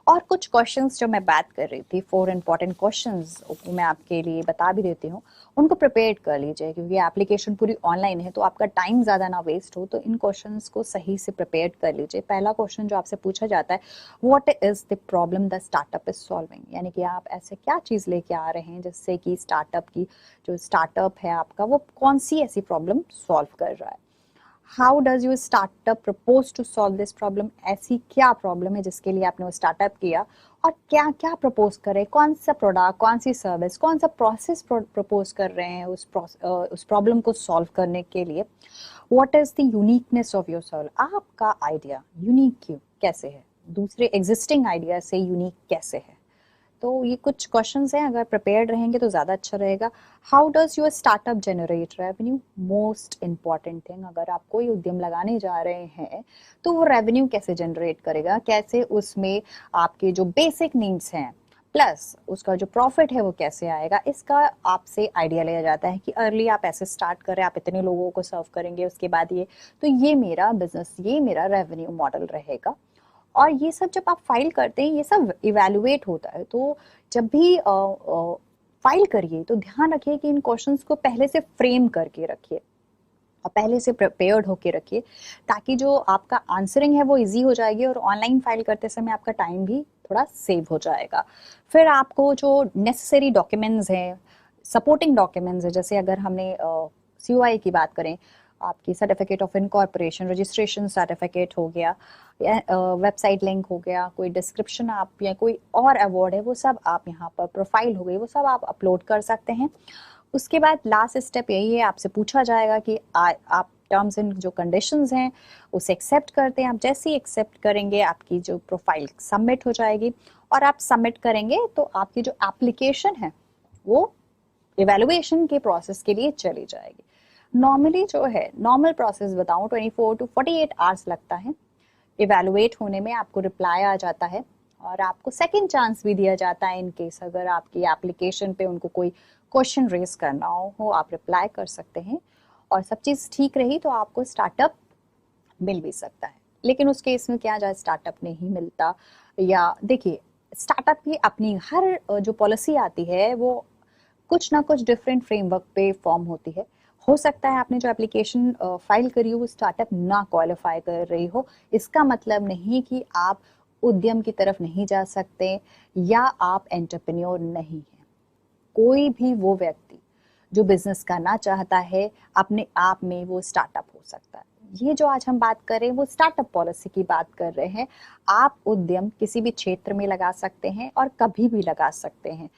और कुछ क्वेश्चंस जो मैं बात कर रही थी, 4 इंपॉर्टेंट क्वेश्चंस मैं आपके लिए बता भी देती हूँ, उनको प्रिपेयर कर लीजिए, क्योंकि एप्लीकेशन पूरी ऑनलाइन है तो आपका टाइम ज़्यादा ना वेस्ट हो। तो इन क्वेश्चंस को सही से प्रिपेयर कर लीजिए। पहला क्वेश्चन जो आपसे पूछा जाता है, what is the problem the startup is solving, यानी कि आप ऐसे क्या चीज़ लेके आ रहे हैं जिससे कि स्टार्टअप है आपका, वो कौन सी ऐसी प्रॉब्लम सॉल्व कर रहा है। How does your startup propose to solve this problem, ऐसी क्या प्रॉब्लम है जिसके लिए आपने वो स्टार्टअप किया, और क्या क्या प्रपोज कर रहे हैं, कौन सा प्रोडक्ट, कौन सी सर्विस, कौन सा प्रोसेस प्रपोज कर रहे हैं उस प्रॉब्लम को सॉल्व करने के लिए। What is the uniqueness of your solve, आपका आइडिया यूनिक क्यों, कैसे है, दूसरे एग्जिस्टिंग आइडिया से यूनिक कैसे है। तो ये कुछ क्वेश्चंस हैं, अगर प्रिपेयर्ड रहेंगे तो ज़्यादा अच्छा रहेगा। How does your startup generate revenue, most important thing, अगर आप कोई उद्यम लगाने जा रहे हैं तो वो रेवेन्यू कैसे जनरेट करेगा, कैसे उसमें आपके जो बेसिक नीड्स हैं प्लस उसका जो प्रॉफिट है वो कैसे आएगा, इसका आपसे आइडिया लिया जाता है कि अर्ली आप ऐसे स्टार्ट करें, आप इतने लोगों को सर्व करेंगे, उसके बाद ये मेरा बिजनेस, ये मेरा रेवेन्यू मॉडल रहेगा। और ये सब जब आप फाइल करते हैं, ये सब इवैल्यूएट होता है। तो जब भी फाइल करिए तो ध्यान रखिए कि इन क्वेश्चंस को पहले से फ्रेम करके रखिए और पहले से प्रिपेयर्ड होके रखिए, ताकि जो आपका आंसरिंग है वो इजी हो जाएगी और ऑनलाइन फाइल करते समय आपका टाइम भी थोड़ा सेव हो जाएगा। फिर आपको जो नेसेसरी डॉक्यूमेंट्स हैं, सपोर्टिंग डॉक्यूमेंट्स है, जैसे अगर हमने COI की बात करें, आपकी certificate of incorporation, registration certificate हो गया, वेबसाइट लिंक हो गया, कोई डिस्क्रिप्शन आप या कोई और अवार्ड है वो सब आप यहाँ पर, प्रोफाइल हो गई, वो सब आप अपलोड कर सकते हैं। उसके बाद लास्ट स्टेप यही है, आपसे पूछा जाएगा कि आप टर्म्स एंड जो कंडीशंस हैं उसे एक्सेप्ट करते हैं। आप जैसे ही एक्सेप्ट करेंगे आपकी जो प्रोफाइल सबमिट हो जाएगी, और आप सबमिट करेंगे तो आपकी जो एप्लीकेशन है वो इवेलुएशन के प्रोसेस के लिए चली जाएगी। नॉर्मली जो है, नॉर्मल प्रोसेस बताऊं 24 to 48 आवर्स लगता है इवेलुएट होने में, आपको रिप्लाई आ जाता है और आपको सेकंड चांस भी दिया जाता है इन केस अगर आपकी एप्लीकेशन पे उनको कोई क्वेश्चन रेज करना हो आप रिप्लाई कर सकते हैं, और सब चीज़ ठीक रही तो आपको स्टार्टअप मिल भी सकता है। लेकिन उस केस में क्या, जहाँ स्टार्टअप नहीं मिलता, या देखिए स्टार्टअप की अपनी हर जो पॉलिसी आती है वो कुछ ना कुछ डिफरेंट फ्रेमवर्क पे फॉर्म होती है। हो सकता है आपने जो एप्लीकेशन फाइल करी हो वो स्टार्टअप ना क्वालिफाई कर रही हो, इसका मतलब नहीं कि आप उद्यम की तरफ नहीं जा सकते या आप एंटरप्रेन्योर नहीं हैं। कोई भी वो व्यक्ति जो बिजनेस करना चाहता है अपने आप में वो स्टार्टअप हो सकता है। ये जो आज हम बात कर रहे हैं वो स्टार्टअप पॉलिसी की बात कर रहे हैं। आप उद्यम किसी भी क्षेत्र में लगा सकते हैं और कभी भी लगा सकते हैं।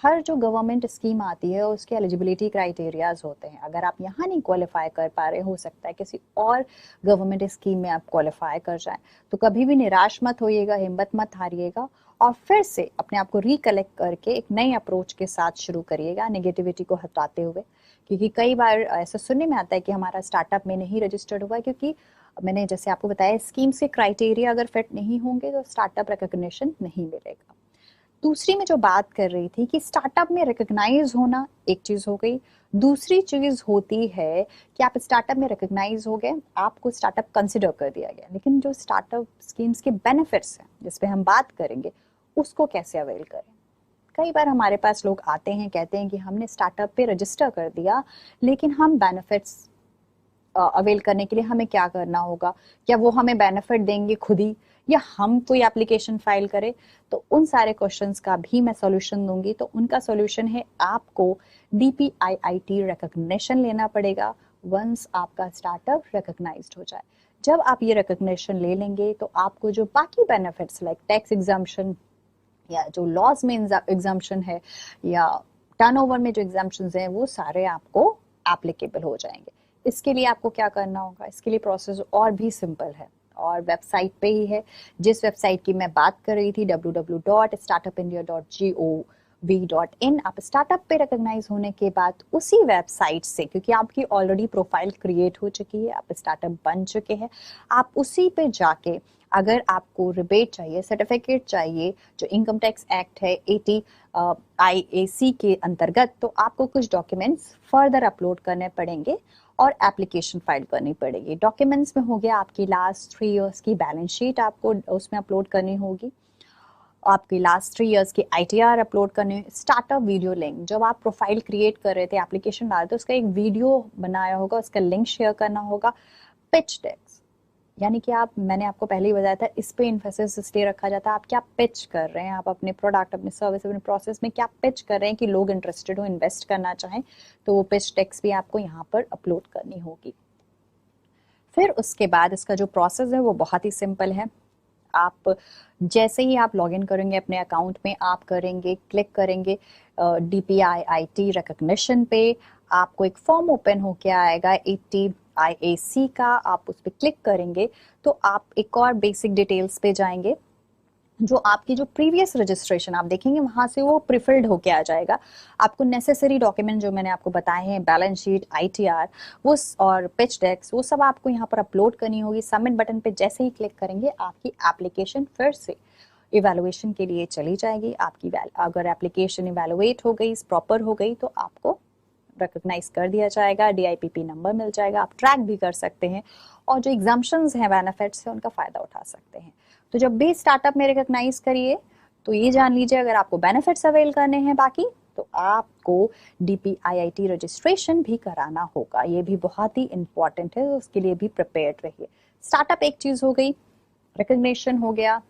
हर जो गवर्नमेंट स्कीम आती है उसके एलिजिबिलिटी क्राइटेरियाज होते हैं। अगर आप यहाँ नहीं क्वालिफाई कर पा रहे, हो सकता है किसी और गवर्नमेंट स्कीम में आप क्वालिफाई कर जाएं। तो कभी भी निराश मत होइएगा, हिम्मत मत हारिएगा और फिर से अपने आप को रिकलेक्ट करके एक नई अप्रोच के साथ शुरू करिएगा, नेगेटिविटी को हटाते हुए। क्योंकि कई बार ऐसा सुनने में आता है कि हमारा स्टार्टअप में नहीं रजिस्टर्ड हुआ, क्योंकि मैंने जैसे आपको बताया स्कीम्स के क्राइटेरिया अगर फिट नहीं होंगे तो स्टार्टअप रिकॉग्निशन नहीं मिलेगा। दूसरी में जो बात कर रही थी कि स्टार्टअप में रिकॉग्नाइज होना एक चीज हो गई, दूसरी चीज होती है कि आप स्टार्टअप में रिकॉग्नाइज हो गए, आपको स्टार्टअप कंसिडर कर दिया गया, लेकिन जो स्टार्टअप स्कीम्स के बेनिफिट्स हैं जिस पे हम बात करेंगे उसको कैसे अवेल करें। कई बार हमारे पास लोग आते हैं, कहते हैं कि हमने स्टार्टअप पे रजिस्टर कर दिया लेकिन हम बेनिफिट्स अवेल करने के लिए हमें क्या करना होगा, क्या वो हमें बेनिफिट देंगे खुद ही या हम कोई एप्लीकेशन फाइल करें। तो उन सारे क्वेश्चंस का भी मैं सॉल्यूशन दूंगी। तो उनका सॉल्यूशन है आपको DPIIT रिकॉग्निशन लेना पड़ेगा वंस आपका स्टार्टअप रिकॉग्नाइज्ड हो जाए। जब आप ये रिकॉग्निशन ले लेंगे तो आपको जो बाकी बेनिफिट्स लाइक टैक्स एग्जाम्पशन या जो लॉज में एग्जाम्पशन है या टर्नओवर में जो एग्जाम्पशंस हैं वो सारे आपको एप्लीकेबल हो जाएंगे। इसके लिए आपको क्या करना होगा, इसके लिए प्रोसेस और भी सिंपल है और वेबसाइट पे ही है, जिस वेबसाइट की मैं बात कर रही थी www.startupindia.gov.in। आप स्टार्टअप पे रिकॉग्नाइज होने के बाद उसी वेबसाइट से, क्योंकि आपकी ऑलरेडी प्रोफाइल क्रिएट हो चुकी है, आप स्टार्टअप बन चुके हैं, आप उसी पे जाके अगर आपको रिबेट चाहिए, सर्टिफिकेट चाहिए जो इनकम टैक्स एक्ट है 80 IAC के अंतर्गत, तो आपको कुछ डॉक्यूमेंट्स फर्दर अपलोड करने पड़ेंगे और एप्लीकेशन फाइल करनी पड़ेगी। डॉक्यूमेंट्स में हो गया आपकी लास्ट 3 इयर्स की बैलेंस शीट आपको उसमें अपलोड करनी होगी, आपकी लास्ट 3 इयर्स की ITR अपलोड करनी, स्टार्टअप वीडियो लिंक, जब आप प्रोफाइल क्रिएट कर रहे थे, एप्लीकेशन डाले थे, उसका एक वीडियो बनाया होगा, उसका लिंक शेयर करना होगा। पिच डेक्स यानी कि मैंने आपको पहले ही बताया था, इस पे इन्फोसिस इसलिए रखा जाता है, आप क्या पिच कर रहे हैं, आप अपने प्रोडक्ट, अपने सर्विस, अपने प्रोसेस में क्या पिच कर रहे हैं कि लोग इंटरेस्टेड हो, इन्वेस्ट करना चाहें, तो वो पिच टेक्स्ट भी आपको यहाँ पर अपलोड करनी होगी। फिर उसके बाद इसका जो प्रोसेस है वो बहुत ही सिंपल है। आप जैसे ही आप लॉगिन करेंगे अपने अकाउंट में, आप करेंगे, क्लिक करेंगे DPIIT रिकॉग्निशन पे, आपको एक फॉर्म ओपन होके आएगा 80 IAC का, आप उस पर क्लिक करेंगे तो आप एक और बेसिक डिटेल्स पे जाएंगे। जो आपकी जो प्रीवियस रजिस्ट्रेशन आप देखेंगे वहां से वो प्रीफिल्ड होके आ जाएगा। आपको नेसेसरी डॉक्यूमेंट जो मैंने आपको बताए हैं, बैलेंस शीट, ITR वो और पिच डेक्स, वो सब आपको यहाँ पर अपलोड करनी होगी। सबमिट बटन पे जैसे ही क्लिक करेंगे आपकी एप्लीकेशन फिर से इवेलुएशन के लिए चली जाएगी। आपकी अगर एप्लीकेशन इवेलुएट हो गई, प्रॉपर हो गई, तो आपको रिकॉग्नाइज कर दिया जाएगा, DIPP नंबर मिल जाएगा, आप ट्रैक भी कर सकते हैं और जो एग्जाम्पशंस हैं, बेनिफिट्स हैं, उनका फायदा उठा सकते हैं। तो जब भी स्टार्टअप में रिकॉग्नाइज करिए तो ये जान लीजिए अगर आपको बेनिफिट्स अवेल करने हैं बाकी, तो आपको DPIIT रजिस्ट्रेशन भी कराना होगा। ये भी बहुत ही इंपॉर्टेंट है, उसके लिए भी प्रिपेयर्ड रहिए। स्टार्टअप एक चीज हो गई, रिकॉग्निशन हो गया,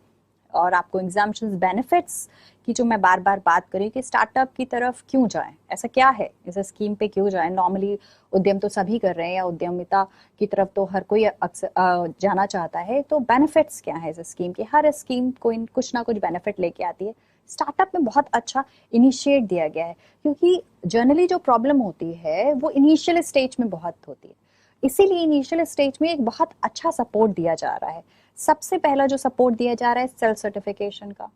और आपको एग्जाम्पशंस बेनिफिट्स की जो मैं बार बार बात करी कि स्टार्टअप की तरफ क्यों जाएं, ऐसा क्या है इस स्कीम पे क्यों जाएं। नॉर्मली उद्यम तो सभी कर रहे हैं या उद्यमिता की तरफ तो हर कोई अक्सर जाना चाहता है, तो बेनिफिट्स क्या है इस स्कीम के। हर स्कीम कोई कुछ ना कुछ बेनिफिट लेके आती है। स्टार्टअप में बहुत अच्छा इनिशिएट दिया गया है, क्योंकि जनरली जो प्रॉब्लम होती है वो इनिशियल स्टेज में बहुत होती है, इसीलिए इनिशियल स्टेज में एक बहुत अच्छा सपोर्ट दिया जा रहा है। सबसे पहला जो सपोर्ट दिया जा रहा है सेल्फ सर्टिफिकेशन का।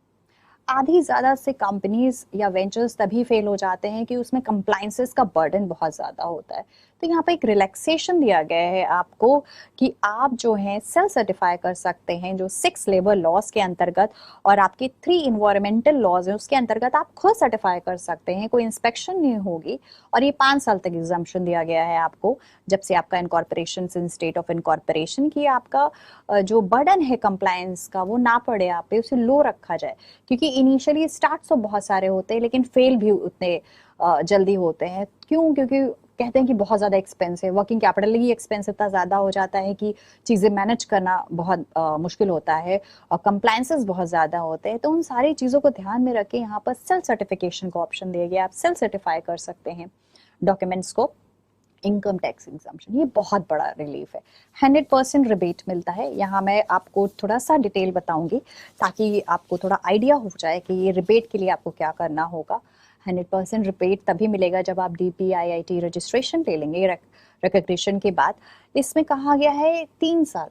आधी ज्यादा से कंपनीज या वेंचर्स तभी फेल हो जाते हैं कि उसमें कंप्लायंसेस का बर्डन बहुत ज्यादा होता है। तो यहाँ पे एक रिलैक्सेशन दिया गया है आपको कि आप जो है सेल्फ सर्टिफाई कर सकते हैं, जो 6 लेबर लॉज के अंतर्गत और आपके 3 इन्वायरमेंटल लॉज है उसके अंतर्गत आप खुद सर्टिफाई कर सकते हैं, कोई इंस्पेक्शन नहीं होगी। और ये 5 साल तक एग्जाम्पशन दिया गया है आपको, जब से आपका incorporation in state of incorporation की आपका जो बर्डन है कंप्लायंस का वो ना पड़े आप पे, उसे लो रखा जाए। क्योंकि इनिशियली स्टार्ट तो बहुत सारे होते हैं लेकिन फेल भी उतने जल्दी होते हैं। क्यों? क्योंकि कहते हैं कि बहुत ज़्यादा एक्सपेंस है, वर्किंग कैपिटल ही एक्सपेंस इतना ज़्यादा हो जाता है कि चीज़ें मैनेज करना बहुत मुश्किल होता है और कंप्लायंसेस बहुत ज़्यादा होते हैं। तो उन सारी चीज़ों को ध्यान में रख के यहाँ पर सेल्फ सर्टिफिकेशन का ऑप्शन दिया गया। आप सेल्फ सर्टिफाई कर सकते हैं डॉक्यूमेंट्स को। इनकम टैक्स एग्जाम्पशन, ये बहुत बड़ा रिलीफ है। 100% रिबेट मिलता है। यहाँ मैं आपको थोड़ा सा डिटेल बताऊंगी ताकि आपको थोड़ा आइडिया हो जाए कि ये रिबेट के लिए आपको क्या करना होगा। 100% रिबेट तभी मिलेगा जब आप DPIIT रजिस्ट्रेशन ले लेंगे रिकग्निशन के बाद। इसमें कहा गया है 3 साल,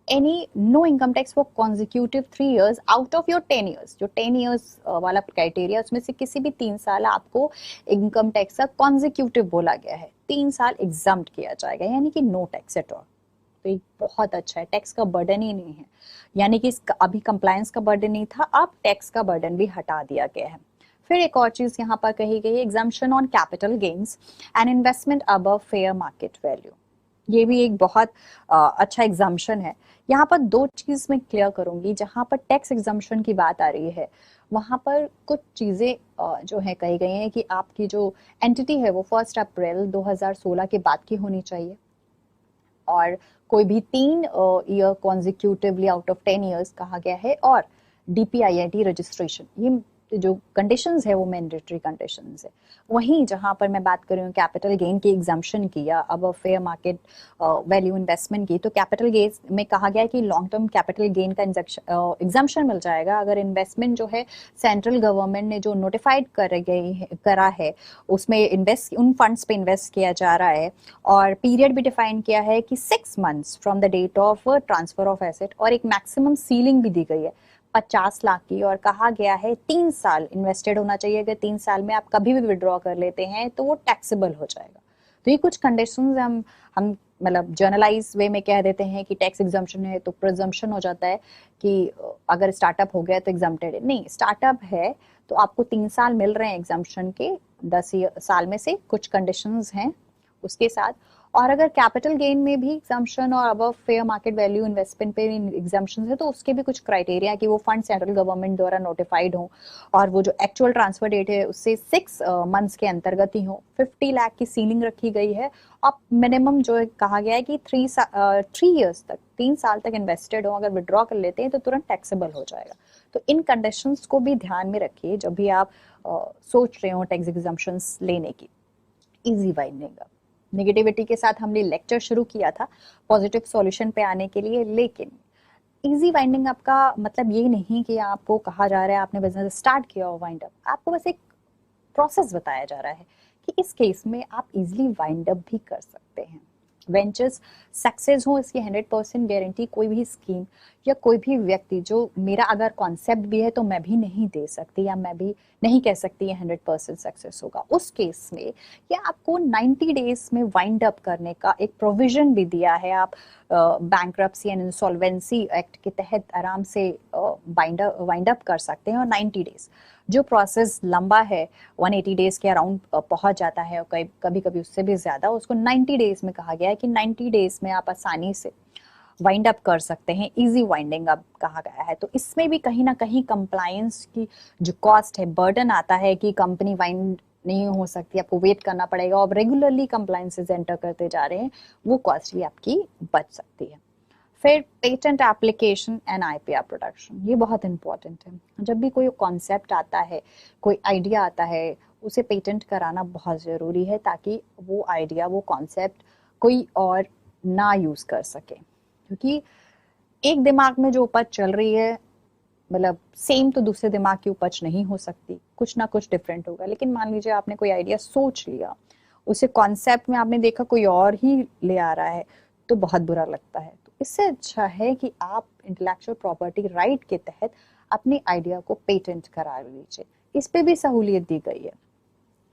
any no income tax for consecutive 3 years out of your 10 years। जो 10 years वाला क्राइटेरिया उसमें से किसी भी 3 साल आपको इनकम टैक्स का कॉन्जिक्यूटिव बोला गया है, 3 साल एग्जम्प्ट किया जाएगा, यानी कि नो टैक्स एट ऑल। तो ये बहुत अच्छा है, टैक्स का बर्डन ही नहीं है, यानी कि अभी कंप्लायंस का बर्डन नहीं था, अब टैक्स का बर्डन भी हटा दिया गया है। फिर एक और चीज यहाँ पर कही गई है, exemption on capital gains and investment above fair market value. ये भी एक बहुत अच्छा एग्जाम्पशन है। यहाँ पर 2 चीज मैं क्लियर करूंगी। जहाँ पर टैक्स एग्जाम्पशन की बात आ रही है वहां पर कुछ चीजें जो है कही गई हैं कि आपकी जो एंटिटी है वो 1 अप्रैल 2016 के बाद की होनी चाहिए और कोई भी 3 year consecutively out of 10 years कहा गया है, और DPIIT रजिस्ट्रेशन, ये जो कंडीशंस है वो मैंडेटरी कंडीशंस है। वहीं जहां पर मैं बात कर रही हूँ कैपिटल गेन की एग्जाम्पशन की या अब फेयर मार्केट वैल्यू इन्वेस्टमेंट की, तो कैपिटल गेन में कहा गया है कि लॉन्ग टर्म कैपिटल गेन का एग्जाम्पशन मिल जाएगा अगर इन्वेस्टमेंट जो है सेंट्रल गवर्नमेंट ने जो नोटिफाइड करा है उसमें इन्वेस्ट, उन फंड्स पे इन्वेस्ट किया जा रहा है, और पीरियड भी डिफाइन किया है कि 6 months from the date of transfer of asset, और एक मैक्सिमम सीलिंग भी दी गई है 50 लाख की, और कहा गया है 3 साल इन्वेस्टेड होना चाहिए। अगर 3 साल में आप कभी भी विड्रॉ कर लेते हैं तो वो टैक्सेबल हो जाएगा। तो ये कुछ कंडीशंस हम मतलब जर्नलाइज वे में कह देते हैं कि टैक्स एग्जम्पशन है तो प्रिजम्पशन हो जाता है कि अगर स्टार्टअप हो गया तो एग्जम्प्टेड है। नहीं, स्टार्टअप है तो आपको 3 साल मिल रहे हैं एग्जम्पशन के, 10 साल में से कुछ कंडीशंस हैं उसके साथ। और अगर कैपिटल गेन में भी एग्जाम्पशन और above fair market value investment पे एग्जाम्पशन है तो उसके भी कुछ क्राइटेरिया कि वो फंड सेंट्रल गवर्नमेंट द्वारा नोटिफाइड हो और वो जो एक्चुअल ट्रांसफर डेट है उससे 6 months के अंतर्गत ही हो। 50 लाख की सीलिंग रखी गई है। अब मिनिमम जो कहा गया है कि 3 years तक, 3 साल तक इन्वेस्टेड हो, अगर विड्रॉ कर लेते हैं तो तुरंत टैक्सेबल हो जाएगा। तो इन कंडीशंस को भी ध्यान में रखिए जब भी आप सोच रहे हो टैक्स एग्जम्पशंस लेने की। इजी वाइंडिंग अप, नेगेटिविटी के साथ हमने लेक्चर शुरू किया था पॉजिटिव सॉल्यूशन पे आने के लिए, लेकिन इजी वाइंडिंग अप का मतलब ये नहीं कि आपको कहा जा रहा है आपने बिजनेस स्टार्ट किया और वाइंड अप। आपको बस एक प्रोसेस बताया जा रहा है कि इस केस में आप इजीली वाइंड अप भी कर सकते हैं। वेंचर्स सक्सेस हो इसकी 100% गारंटी कोई भी स्कीम या कोई भी व्यक्ति, जो मेरा अगर कॉन्सेप्ट भी है तो मैं भी नहीं दे सकती या मैं भी नहीं कह सकती ये 100% सक्सेस होगा। उस केस में ये आपको 90 days में वाइंड अप करने का एक प्रोविजन भी दिया है। आप बैंक्रप्सी एंड इंसॉल्वेंसी एक्ट के तहत आराम से वाइंड अप कर सकते हैं, और 90 days जो प्रोसेस लंबा है 180 days के अराउंड पहुंच जाता है और कभी कभी उससे भी ज्यादा, उसको 90 days में कहा गया है कि 90 days में आप आसानी से वाइंड अप कर सकते हैं। इजी वाइंडिंग अप कहा गया है। तो इसमें भी कहीं ना कहीं कंप्लायंस की जो कॉस्ट है, बर्डन आता है कि कंपनी वाइंड नहीं हो सकती, आपको वेट करना पड़ेगा और रेगुलरली कंप्लायंसेस एंटर करते जा रहे हैं, वो कॉस्ट भी आपकी बच सकती है। फिर patent application and IPR production, ये बहुत इंपॉर्टेंट है। जब भी कोई कॉन्सेप्ट आता है, कोई आइडिया आता है, उसे पेटेंट कराना बहुत ज़रूरी है ताकि वो आइडिया, वो कॉन्सेप्ट कोई और ना यूज़ कर सके। क्योंकि एक दिमाग में जो उपज चल रही है, मतलब सेम तो दूसरे दिमाग की उपज नहीं हो सकती, कुछ ना कुछ डिफरेंट होगा। लेकिन मान लीजिए आपने कोई आइडिया सोच लिया, उसे कॉन्सेप्ट में आपने देखा कोई और ही ले आ रहा है, तो बहुत बुरा लगता है। तो इससे अच्छा है कि आप इंटेलेक्चुअल प्रॉपर्टी राइट के तहत अपने आइडिया को पेटेंट करा लीजिए। इस पे भी सहूलियत दी गई है।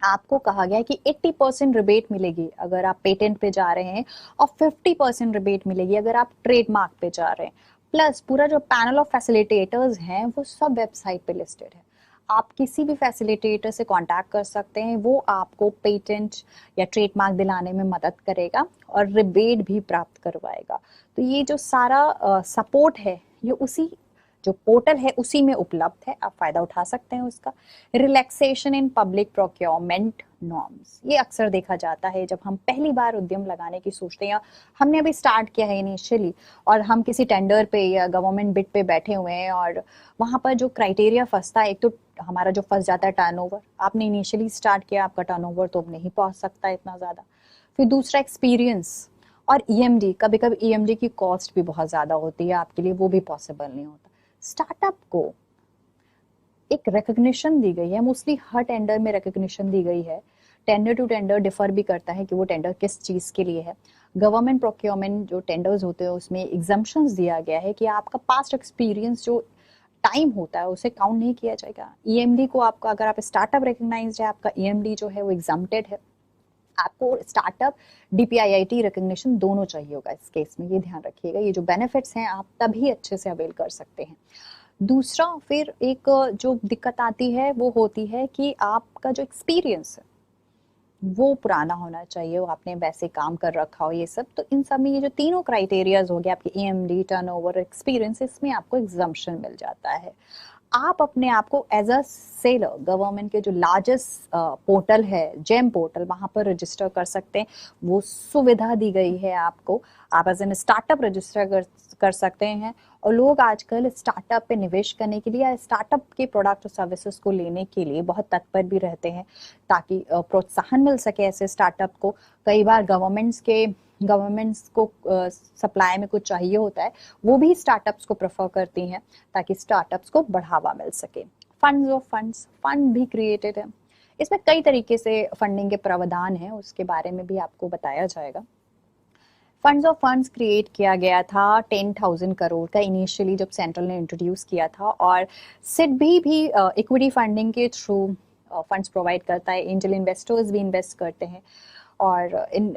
आपको कहा गया है कि 80% रिबेट मिलेगी अगर आप पेटेंट पे जा रहे हैं, और 50% रिबेट मिलेगी अगर आप ट्रेडमार्क पे जा रहे हैं। प्लस पूरा जो पैनल ऑफ फैसिलिटेटर्स हैं वो सब वेबसाइट पे लिस्टेड है। आप किसी भी फैसिलिटेटर से कांटेक्ट कर सकते हैं, वो आपको पेटेंट या ट्रेडमार्क दिलाने में मदद करेगा और रिबेट भी प्राप्त करवाएगा। तो ये जो सारा सपोर्ट है, ये उसी जो पोर्टल है उसी में उपलब्ध है, आप फायदा उठा सकते हैं उसका। Relaxation in public procurement norms, ये अक्सर देखा जाता है जब हम पहली बार उद्यम लगाने की सोचते हैं, हमने अभी स्टार्ट किया है इनिशियली, और हम किसी टेंडर पे या गवर्नमेंट बिड पे बैठे हुए हैं, और वहां पर जो क्राइटेरिया फंसता है, एक तो हमारा जो फंस जाता है टर्नओवर। आपने इनिशियली स्टार्ट किया, आपका टर्नओवर तो अब नहीं पहुंच सकता इतना ज्यादा। फिर दूसरा एक्सपीरियंस, और ईएमडी, कभी कभी ईएमडी की कॉस्ट भी बहुत ज्यादा होती है आपके लिए, वो भी पॉसिबल नहीं होता। स्टार्टअप को एक रिकग्निशन दी गई है, मोस्टली हर टेंडर में रिकग्निशन दी गई है। टेंडर टू टेंडर डिफर भी करता है कि वो टेंडर किस चीज के लिए है। गवर्नमेंट प्रोक्योरमेंट जो टेंडर्स होते हैं उसमें एग्जम्पशंस दिया गया है कि आपका पास्ट एक्सपीरियंस जो टाइम होता है उसे काउंट नहीं किया जाएगा। ईएमडी को आपका, अगर आप स्टार्टअप रिकग्नाइज्ड है, आपका ईएमडी जो है वो एग्जम्प्टेड है। आपको स्टार्टअप डीपीआईआईटी रिकग्निशन दोनों चाहिए होगा इस केस में, ये ध्यान रखिएगा। ये जो बेनिफिट्स हैं आप तभी अच्छे से अवेल कर सकते हैं। दूसरा, फिर एक जो दिक्कत आती है वो होती है कि आपका जो एक्सपीरियंस है वो पुराना होना चाहिए, वो आपने वैसे काम कर रखा हो, ये सब। तो इन सब में ये जो तीनों क्राइटेरियाज हो गए आपके, ईएमडी, टर्नओवर, एक्सपीरियंस, इसमें आपको एग्जम्पशन मिल जाता है। आप अपने आप को एज अ सेलर गवर्नमेंट के जो लार्जेस्ट पोर्टल है, जेम पोर्टल, वहां पर रजिस्टर कर सकते हैं। वो सुविधा दी गई है आपको। आप एज एन स्टार्टअप रजिस्टर कर सकते हैं। और लोग आजकल स्टार्टअप पे निवेश करने के लिए या स्टार्टअप के प्रोडक्ट और सर्विसेज को लेने के लिए बहुत तत्पर भी रहते हैं, ताकि प्रोत्साहन मिल सके ऐसे स्टार्टअप को। कई बार गवर्नमेंट्स को सप्लाई में कुछ चाहिए होता है, वो भी स्टार्टअप्स को प्रेफर करती हैं ताकि स्टार्टअप्स को बढ़ावा मिल सके। फंड्स ऑफ फंड्स, फंड भी क्रिएटेड है। इसमें कई तरीके से फंडिंग के प्रावधान है, उसके बारे में भी आपको बताया जाएगा। फंड्स ऑफ फंड्स क्रिएट किया गया था 10,000 करोड़ का इनिशियली, जब सेंट्रल ने इंट्रोड्यूस किया था। और सिडबी भी इक्विटी फंडिंग के थ्रू फंड्स प्रोवाइड करता है। एंजल इन्वेस्टर्स भी इन्वेस्ट करते हैं, और इन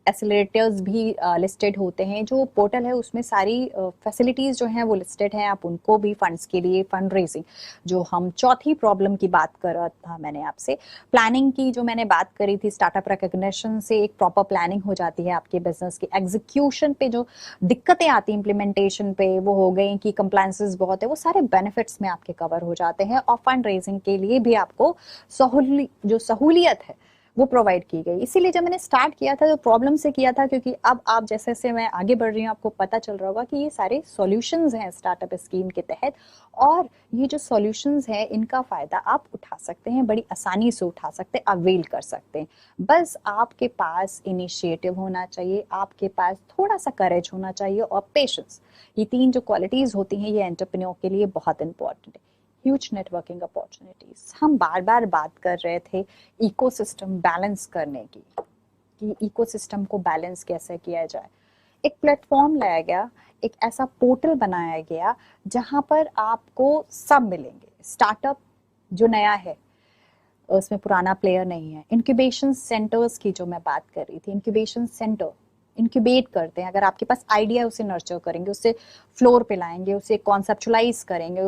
एक्सेलरेटर्स भी लिस्टेड होते हैं। जो पोर्टल है उसमें सारी फैसिलिटीज जो हैं वो लिस्टेड हैं। आप उनको भी फंड्स के लिए, फंड रेजिंग, जो हम चौथी प्रॉब्लम की बात कर रहा था मैंने आपसे, प्लानिंग की जो मैंने बात करी थी, स्टार्टअप रिकग्निशन से एक प्रॉपर प्लानिंग हो जाती है आपके बिजनेस की। एग्जीक्यूशन पे जो दिक्कतें आती हैं इम्प्लीमेंटेशन पे, वो हो गई कि कंप्लायंसेस बहुत है, वो सारे बेनिफिट्स में आपके कवर हो जाते हैं। और फंड रेजिंग के लिए भी आपको जो सहूलियत है वो प्रोवाइड की गई। इसीलिए जब मैंने स्टार्ट किया था तो प्रॉब्लम से किया था, क्योंकि अब आप जैसे जैसे मैं आगे बढ़ रही हूँ आपको पता चल रहा होगा कि ये सारे सॉल्यूशंस हैं स्टार्टअप स्कीम के तहत, और ये जो सॉल्यूशंस हैं इनका फायदा आप उठा सकते हैं, बड़ी आसानी से उठा सकते हैं, अवेल कर सकते हैं। बस आपके पास इनिशिएटिव होना चाहिए, आपके पास थोड़ा सा करेज होना चाहिए, और पेशेंस। ये तीन जो क्वालिटीज होती हैं ये एंटरप्रेन्योर के लिए बहुत इंपॉर्टेंट है। ह्यूज नेटवर्किंग अपॉर्चुनिटीज, हम बार बार बात कर रहे थे इकोसिस्टम बैलेंस करने की, कि इकोसिस्टम को बैलेंस कैसे किया जाए। एक प्लेटफॉर्म लाया गया, एक ऐसा पोर्टल बनाया गया जहां पर आपको सब मिलेंगे। स्टार्टअप जो नया है उसमें पुराना प्लेयर नहीं है। इंक्यूबेशन सेंटर्स की जो मैं बात कर रही थी, इंक्यूबेशन सेंटर इंक्यूबेट करते हैं। अगर आपके पास आइडिया है उसे नर्चर करेंगे, उसे फ्लोर पे लाएंगे, उसे कॉन्सेप्चुलाइज करेंगे,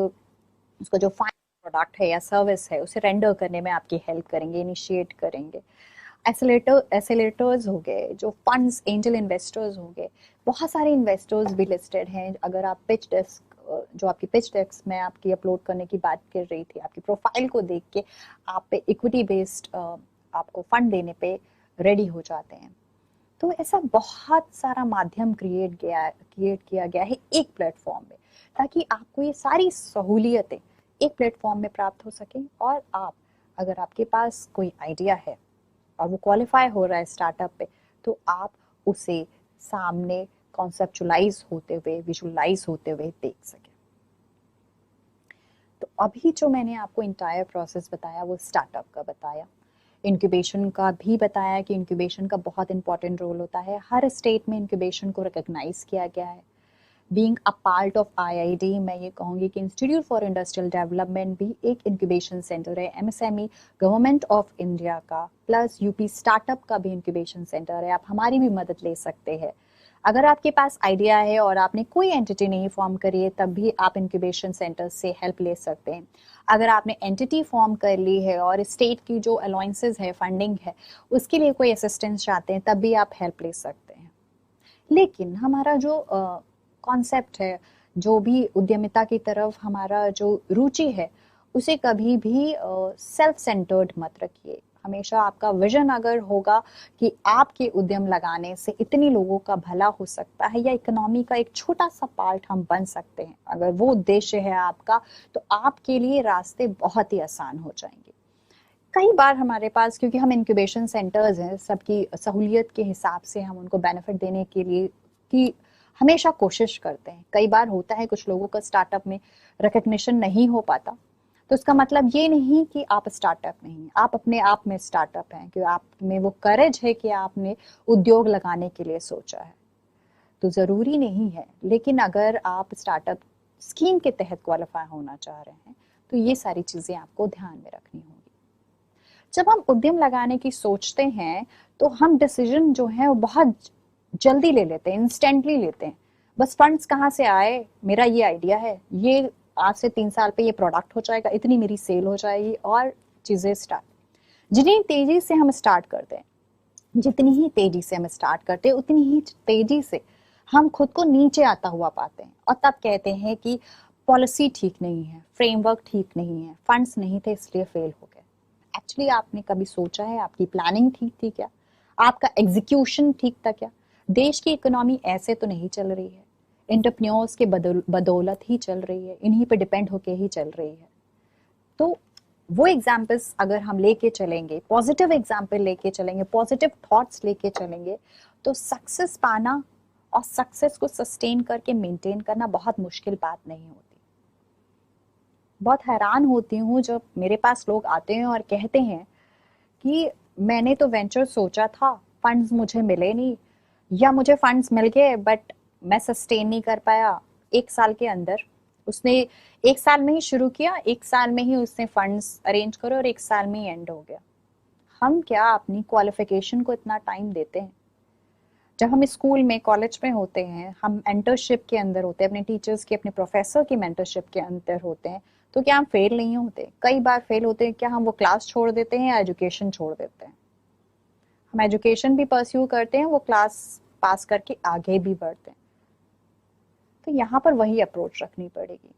उसका जो फाइनल प्रोडक्ट है या सर्विस है उसे रेंडर करने में आपकी हेल्प करेंगे, इनिशिएट करेंगे। एक्सेलेरेटर्स हो गए, जो फंड्स, एंजल इन्वेस्टर्स हो गए, बहुत सारे इन्वेस्टर्स भी लिस्टेड हैं। अगर आप पिच डेस्क, जो आपकी पिच डेस्क में आपकी अपलोड करने की बात कर रही थी, आपकी प्रोफाइल को देख के आप पे इक्विटी बेस्ड आपको फंड देने पे रेडी हो जाते हैं। तो ऐसा बहुत सारा माध्यम क्रिएट किया गया है एक प्लेटफॉर्म में, ताकि आपको ये सारी सहूलियतें एक प्लेटफॉर्म में प्राप्त हो सकें। और आप, अगर आपके पास कोई आइडिया है और वो क्वालिफाई हो रहा है स्टार्टअप पे, तो आप उसे सामने कॉन्सेप्चुलाइज होते हुए, विजुअलाइज होते हुए देख सकें। तो अभी जो मैंने आपको इंटायर प्रोसेस बताया वो स्टार्टअप का बताया, इंक्यूबेशन का भी बताया कि इंक्यूबेशन का बहुत इंपॉर्टेंट रोल होता है। हर स्टेट में इंक्यूबेशन को रिकॉग्नाइज किया गया है। Being a part of IID, मैं ये कहूँगी कि इंस्टीट्यूट फॉर इंडस्ट्रियल डेवलपमेंट भी एक इंक्यूबेशन सेंटर है। एमएसएमई गवर्नमेंट ऑफ इंडिया का प्लस यूपी स्टार्टअप का भी इंक्यूबेशन सेंटर है। आप हमारी भी मदद ले सकते हैं। अगर आपके पास आइडिया है और आपने कोई एंटिटी नहीं फॉर्म करी है, तब भी आप इंक्यूबेशन सेंटर से हेल्प ले सकते हैं। अगर आपने एंटिटी फॉर्म कर ली है और स्टेट की जो अलाउंसेस है, फंडिंग है, उसके लिए कोई असिस्टेंस चाहते हैं, तब भी आप हेल्प ले सकते हैं। लेकिन हमारा जो कॉन्सेप्ट है, जो भी उद्यमिता की तरफ हमारा जो रुचि है, उसे कभी भी सेल्फ सेंटर्ड मत रखिए। हमेशा आपका विजन अगर होगा कि आपके उद्यम लगाने से इतने लोगों का भला हो सकता है या इकोनॉमी का एक छोटा सा पार्ट हम बन सकते हैं, अगर वो उद्देश्य है आपका, तो आपके लिए रास्ते बहुत ही आसान हो जाएंगे। कई बार हमारे पास, क्योंकि हम इंक्यूबेशन सेंटर्स हैं, सबकी सहूलियत के हिसाब से हम उनको बेनिफिट देने के लिए की हमेशा कोशिश करते हैं। कई बार होता है कुछ लोगों का स्टार्टअप में रिकग्निशन नहीं हो पाता, तो इसका मतलब ये नहीं कि आप स्टार्टअप नहीं, आप अपने आप में स्टार्टअप हैं, कि आप में वो करेज है कि आपने उद्योग लगाने के लिए सोचा है। तो ज़रूरी नहीं है, लेकिन अगर आप स्टार्टअप स्कीम के तहत क्वालिफाई होना चाह रहे हैं, तो ये सारी चीज़ें आपको ध्यान में रखनी होगी। जब हम उद्यम लगाने की सोचते हैं, तो हम डिसीजन जो है वो बहुत जल्दी ले लेते हैं, इंस्टेंटली लेते हैं। बस फंड्स कहाँ से आए, मेरा ये आइडिया है, ये आज से 3 साल पे ये प्रोडक्ट हो जाएगा, इतनी मेरी सेल हो जाएगी, और चीजें स्टार्ट। जितनी तेजी से हम स्टार्ट करते हैं, जितनी ही तेजी से हम स्टार्ट करते हैं, उतनी ही तेजी से हम खुद को नीचे आता हुआ पाते हैं, और तब कहते हैं कि पॉलिसी ठीक नहीं है, फ्रेमवर्क ठीक नहीं है, फंड्स नहीं थे इसलिए फेल हो गए। एक्चुअली आपने कभी सोचा है आपकी प्लानिंग ठीक थी क्या, आपका एग्जीक्यूशन ठीक था क्या? देश की इकोनॉमी ऐसे तो नहीं चल रही है, एंटरप्रेन्योर्स के बदौलत ही चल रही है, इन्हीं पे डिपेंड होके ही चल रही है। तो वो एग्जाम्पल्स अगर हम लेके चलेंगे, पॉजिटिव एग्जाम्पल लेके चलेंगे, पॉजिटिव थॉट्स लेके चलेंगे, तो सक्सेस पाना और सक्सेस को सस्टेन करके मेंटेन करना बहुत मुश्किल बात नहीं होती। बहुत हैरान होती हूँ जब मेरे पास लोग आते हैं और कहते हैं कि मैंने तो वेंचर सोचा था, फंड्स मुझे मिले नहीं, या मुझे फंड्स मिल गए बट मैं सस्टेन नहीं कर पाया। 1 साल के अंदर उसने 1 साल में ही शुरू किया, 1 साल में ही उसने फंड्स अरेंज करे और 1 साल में ही एंड हो गया। हम क्या अपनी क्वालिफिकेशन को इतना टाइम देते हैं? जब हम स्कूल में, कॉलेज में होते हैं, हम मेंटरशिप के अंदर होते हैं, अपने टीचर्स की, अपने प्रोफेसर की मेंटरशिप के अंदर होते हैं, तो क्या हम फेल नहीं होते? कई बार फेल होते हैं। क्या हम वो क्लास छोड़ देते हैं या एजुकेशन छोड़ देते हैं? हम एजुकेशन भी परस्यू करते हैं, वो क्लास पास करके आगे भी बढ़ते हैं। तो यहाँ पर वही अप्रोच रखनी पड़ेगी।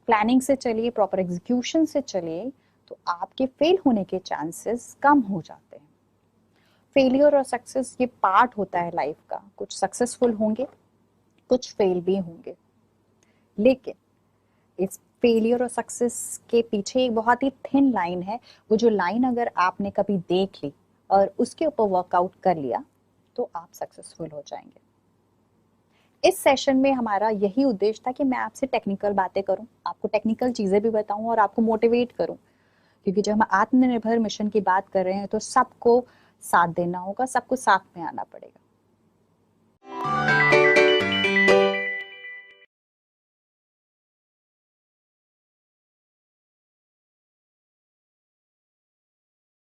प्लानिंग से चलिए, प्रॉपर एग्जीक्यूशन से चलिए, तो आपके फेल होने के चांसेस कम हो जाते हैं। फेलियर और सक्सेस ये पार्ट होता है लाइफ का। कुछ सक्सेसफुल होंगे, कुछ फेल भी होंगे, लेकिन इस फेलियर और सक्सेस के पीछे एक बहुत ही थिन लाइन है। वो जो लाइन अगर आपने कभी देख ली और उसके ऊपर वर्कआउट कर लिया, तो आप सक्सेसफुल हो जाएंगे। इस सेशन में हमारा यही उद्देश्य था कि मैं आपसे टेक्निकल बातें करूं, आपको टेक्निकल चीजें भी बताऊं और आपको मोटिवेट करूं, क्योंकि जब हम आत्मनिर्भर मिशन की बात कर रहे हैं, तो सबको साथ देना होगा, सबको साथ में आना पड़ेगा।